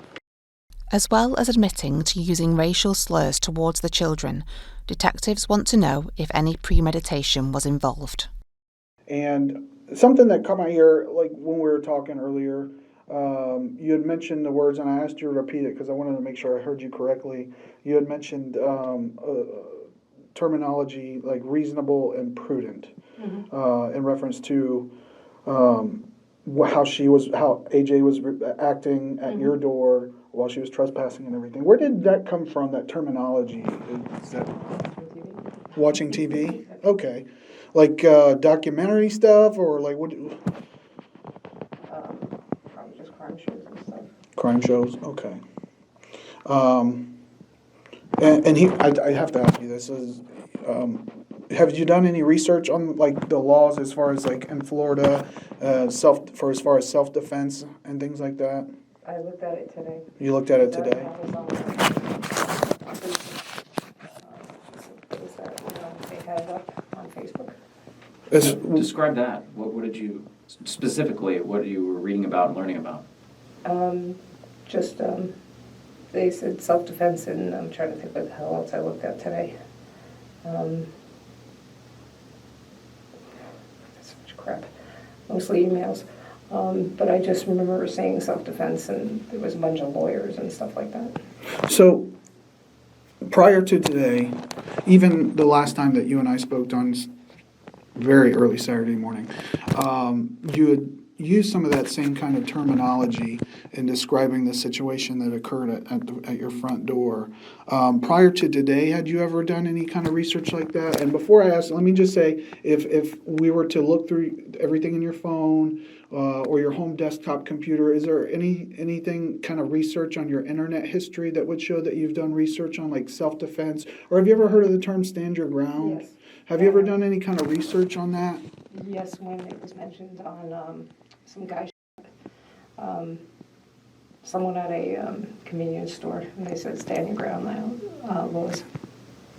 Speaker 4: As well as admitting to using racial slurs towards the children, detectives want to know if any premeditation was involved.
Speaker 18: And something that caught my ear, like when we were talking earlier, you had mentioned the words, and I asked you to repeat it because I wanted to make sure I heard you correctly. You had mentioned terminology like reasonable and prudent in reference to how AJ was acting at your door while she was trespassing and everything. Where did that come from, that terminology? Is that watching TV? Okay. Like documentary stuff, or like what?
Speaker 2: Probably just crime shows and stuff.
Speaker 18: Crime shows, okay. I have to ask you this: have you done any research on like the laws as far as like in Florida, as far as self-defense and things like that?
Speaker 2: I looked at it today.
Speaker 18: You looked at it today?
Speaker 2: They had it up on Facebook.
Speaker 12: Describe that. What did you, specifically, what you were reading about and learning about?
Speaker 2: They said self-defense, and I'm trying to think what the hell else I looked at today. That's such crap. Mostly emails. But I just remember saying self-defense, and there was a bunch of lawyers and stuff like that.
Speaker 18: So, prior to today, even the last time that you and I spoke on very early Saturday morning, you had used some of that same kind of terminology in describing the situation that occurred at your front door. Prior to today, had you ever done any kind of research like that? And before I ask, let me just say, if we were to look through everything in your phone or your home desktop computer, is there anything kind of research on your internet history that would show that you've done research on like self-defense? Or have you ever heard of the term stand your ground?
Speaker 2: Yes.
Speaker 18: Have you ever done any kind of research on that?
Speaker 2: Yes, when it was mentioned on some guy, someone at a convenience store, and they said stand your ground laws.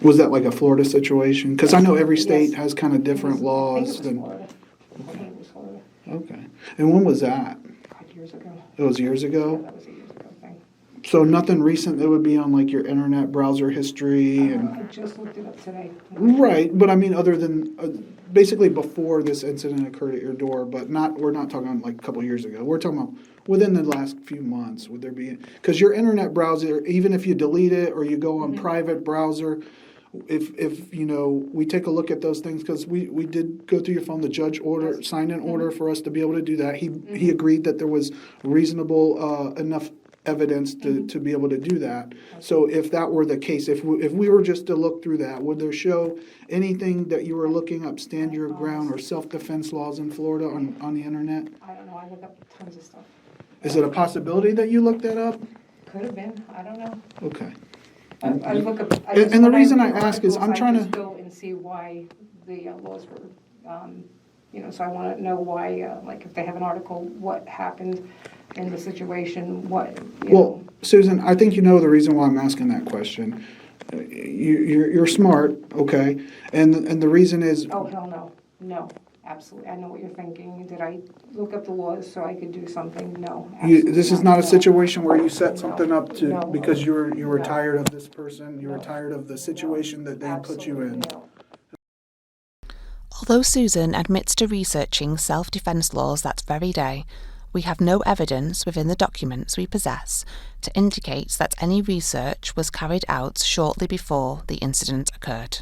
Speaker 18: Was that like a Florida situation? Because I know every state has kind of different laws.
Speaker 2: I think it was Florida.
Speaker 18: Okay. And when was that?
Speaker 2: 5 years ago.
Speaker 18: It was years ago?
Speaker 2: Yeah, that was a years ago thing.
Speaker 18: So nothing recent that would be on like your internet browser history and...
Speaker 2: I just looked it up today.
Speaker 18: Right, but I mean other than basically before this incident occurred at your door, but we're not talking like a couple years ago. We're talking about within the last few months. Would there be, because your internet browser, even if you delete it or you go on private browser, if you know, we take a look at those things, because we did go through your phone, the judge signed an order for us to be able to do that. He agreed that there was reasonable enough evidence to be able to do that. So if that were the case, if we were just to look through that, would there show anything that you were looking up, stand your ground or self-defense laws in Florida on the internet?
Speaker 2: I don't know. I look up tons of stuff.
Speaker 18: Is it a possibility that you looked that up?
Speaker 2: Could have been. I don't know.
Speaker 18: Okay.
Speaker 2: I look up.
Speaker 18: And the reason I ask is I'm trying to
Speaker 2: go and see why the laws were, so I want to know why, like if they have an article, what happened in the situation, what.
Speaker 18: Well, Susan, I think you know the reason why I'm asking that question. You're smart, okay, and the reason is.
Speaker 2: Oh hell no, absolutely. I know what you're thinking. Did I look up the laws so I could do something? No.
Speaker 18: This is not a situation where you set something up because you were tired of this person. You were tired of the situation that they put you in.
Speaker 4: Although Susan admits to researching self-defense laws that very day, we have no evidence within the documents we possess to indicate that any research was carried out shortly before the incident occurred.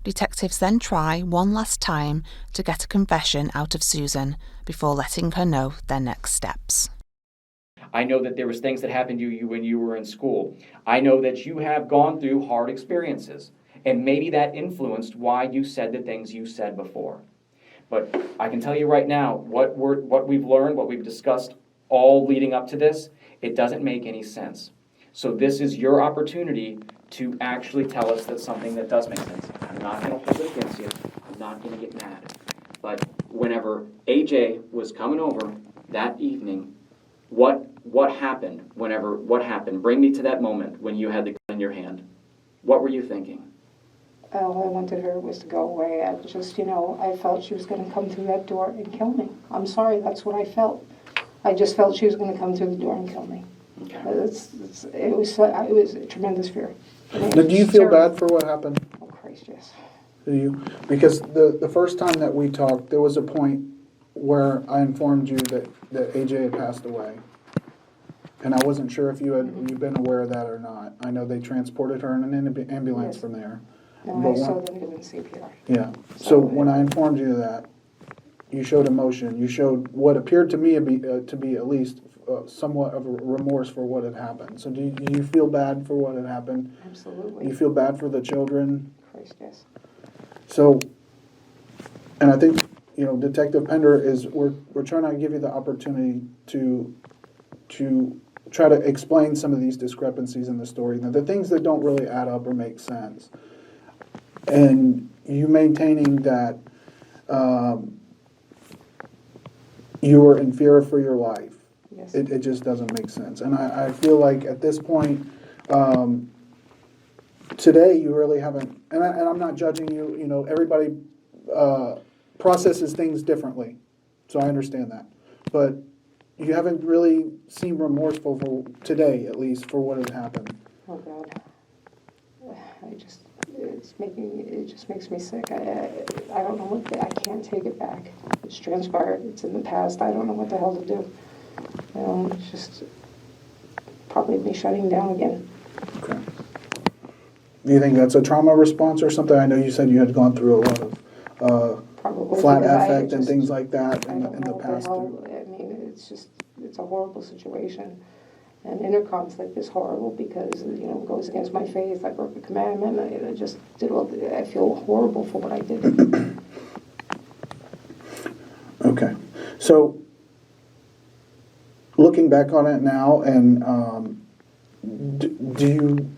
Speaker 4: Detectives then try one last time to get a confession out of Susan before letting her know their next steps.
Speaker 12: I know that there was things that happened to you when you were in school. I know that you have gone through hard experiences, and maybe that influenced why you said the things you said before. But I can tell you right now, what we've learned, what we've discussed all leading up to this, it doesn't make any sense. So this is your opportunity to actually tell us that something that does make sense. I'm not going to hold it against you. I'm not going to get mad. But whenever AJ was coming over that evening, what happened? What happened? Bring me to that moment when you had the gun in your hand. What were you thinking?
Speaker 2: All I wanted her was to go away. I just, I felt she was going to come through that door and kill me. I'm sorry, that's what I felt. I just felt she was going to come through the door and kill me. Okay. It was a tremendous fear.
Speaker 18: Do you feel bad for what happened?
Speaker 2: Oh, Christ, yes.
Speaker 18: Do you? Because the first time that we talked, there was a point where I informed you that AJ had passed away. And I wasn't sure if you'd been aware of that or not. I know they transported her in an ambulance from there.
Speaker 2: No, I saw them doing CPR.
Speaker 18: Yeah. So when I informed you of that, you showed emotion. You showed what appeared to me to be at least somewhat of a remorse for what had happened. So do you feel bad for what had happened?
Speaker 2: Absolutely.
Speaker 18: Do you feel bad for the children?
Speaker 2: Christ, yes.
Speaker 18: So, and I think, Detective Pender we're trying to give you the opportunity to try to explain some of these discrepancies in the story, the things that don't really add up or make sense. And you maintaining that you were in fear for your life. Yes. It just doesn't make sense. And I feel like at this point, today you really haven't, and I'm not judging you, everybody processes things differently, so I understand that. But you haven't really seemed remorseful for today, at least, for what had happened.
Speaker 2: Oh God, it just makes me sick. I don't know I can't take it back. It's transpired. It's in the past. I don't know what the hell to do. It's just probably me shutting down again.
Speaker 18: Okay. Do you think that's a trauma response or something? I know you said you had gone through a lot of flat affect and things like that in the past.
Speaker 2: I mean, it's a horrible situation. And intercom's like this horrible because, it goes against my faith. I broke a commandment. I just did I feel horrible for what I did.
Speaker 18: Okay. So, looking back on it now, and do you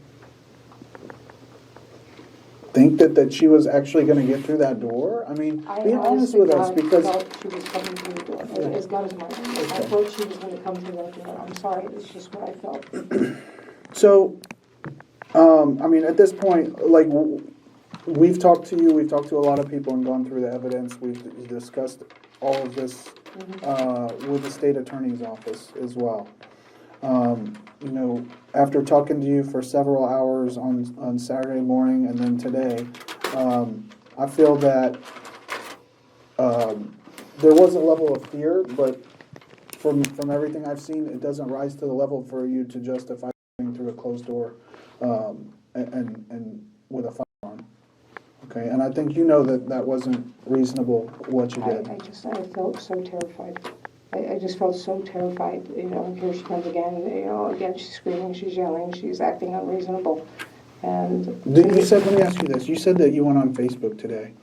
Speaker 18: think that she was actually going to get through that door? I mean, be honest with us, because
Speaker 2: I thought she was coming through the door. As God is my witness, I thought she was going to come through that door. I'm sorry, it's just what I felt.
Speaker 18: So, I mean, at this point, like, we've talked to you, we've talked to a lot of people and gone through the evidence. We've discussed all of this with the state attorney's office as well. After talking to you for several hours on Saturday morning and then today, I feel that there was a level of fear, but from everything I've seen, it doesn't rise to the level for you to justify going through a closed door and with a firearm. Okay, and I think that wasn't reasonable what you did.
Speaker 2: I felt so terrified. I just felt so terrified. Here she comes again. Again she's screaming, she's yelling, she's acting unreasonable. And
Speaker 18: you said, let me ask you this. You said that you went on Facebook today.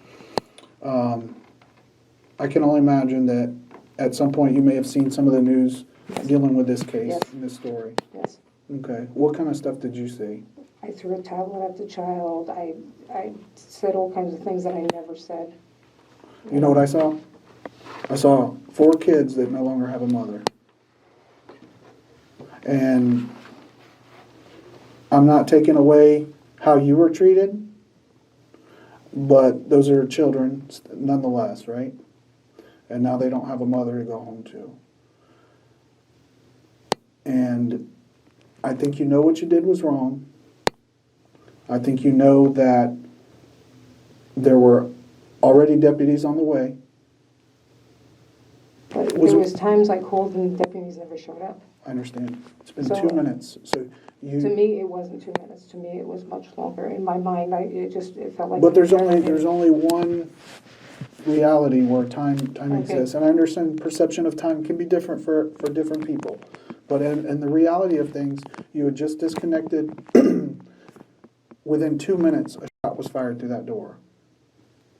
Speaker 18: I can only imagine that at some point you may have seen some of the news dealing with this case and this story.
Speaker 2: Yes.
Speaker 18: Okay. What kind of stuff did you see?
Speaker 2: I threw a tablet at the child. I said all kinds of things that I never said.
Speaker 18: You know what I saw? I saw 4 kids that no longer have a mother. And I'm not taking away how you were treated, but those are children nonetheless, right? And now they don't have a mother to go home to. And I think you know what you did was wrong. I think you know that there were already deputies on the way.
Speaker 2: But there was times I called and the deputies never showed up.
Speaker 18: I understand. It's been 2 minutes. So
Speaker 2: to me, it wasn't 2 minutes. To me, it was much longer. In my mind, it felt like.
Speaker 18: But there's only one reality where time exists, and I understand perception of time can be different for different people. But in the reality of things, you had just disconnected. Within 2 minutes, a shot was fired through that door.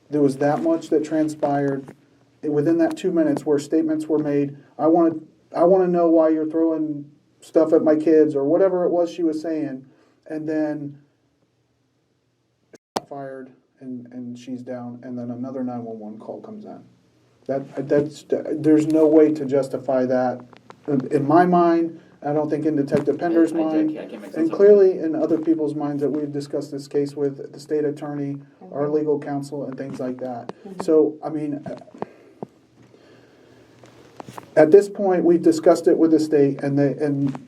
Speaker 18: There was that much that transpired within that 2 minutes where statements were made. I want to know why you're throwing stuff at my kids or whatever it was she was saying, and then shot fired and she's down, and then another 911 call comes in. There's no way to justify that in my mind. I don't think in Detective Pender's mind, and clearly in other people's minds that we've discussed this case with the state attorney, our legal counsel, and things like that. So, I mean, at this point, we've discussed it with the state, and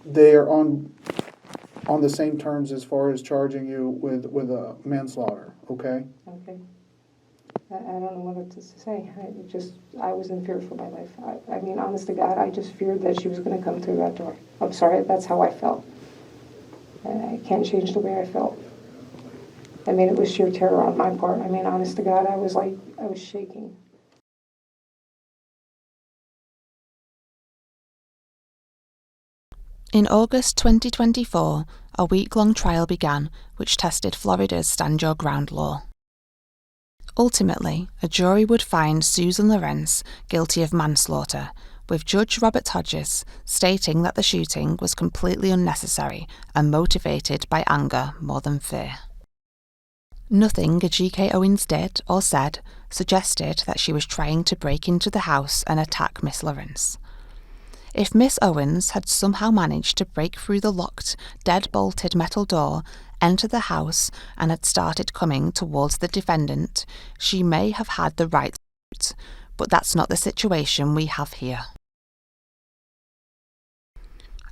Speaker 18: they are on the same terms as far as charging you with a manslaughter. Okay.
Speaker 2: Okay. I don't know what to say. I was in fear for my life. I mean, honest to God, I just feared that she was going to come through that door. I'm sorry, that's how I felt. I can't change the way I felt. I mean, it was sheer terror on my part. I mean, honest to God, I was shaking.
Speaker 4: In August 2024, a week-long trial began which tested Florida's Stand Your Ground law. Ultimately, a jury would find Susan Lorincz guilty of manslaughter, with Judge Robert Hodges stating that the shooting was completely unnecessary and motivated by anger more than fear. Nothing G.K. Owens did or said suggested that she was trying to break into the house and attack Miss Lorincz. If Miss Owens had somehow managed to break through the locked, dead-bolted metal door, enter the house, and had started coming towards the defendant, she may have had the right but that's not the situation we have here.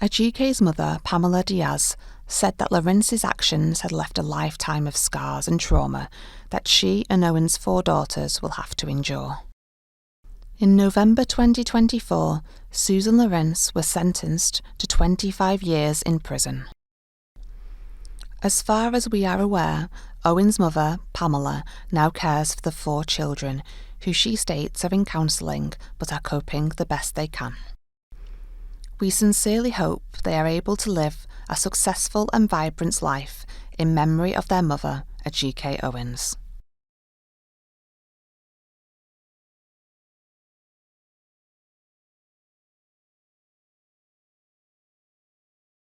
Speaker 4: Ajike's mother, Pamela Diaz, said that Lorinc's actions had left a lifetime of scars and trauma that she and Owen's 4 daughters will have to endure. In November 2024, Susan Lorincz was sentenced to 25 years in prison. As far as we are aware, Owen's mother, Pamela, now cares for the 4 children, who she states are in counselling but are coping the best they can. We sincerely hope they are able to live a successful and vibrant life in memory of their mother, Ajike Owens.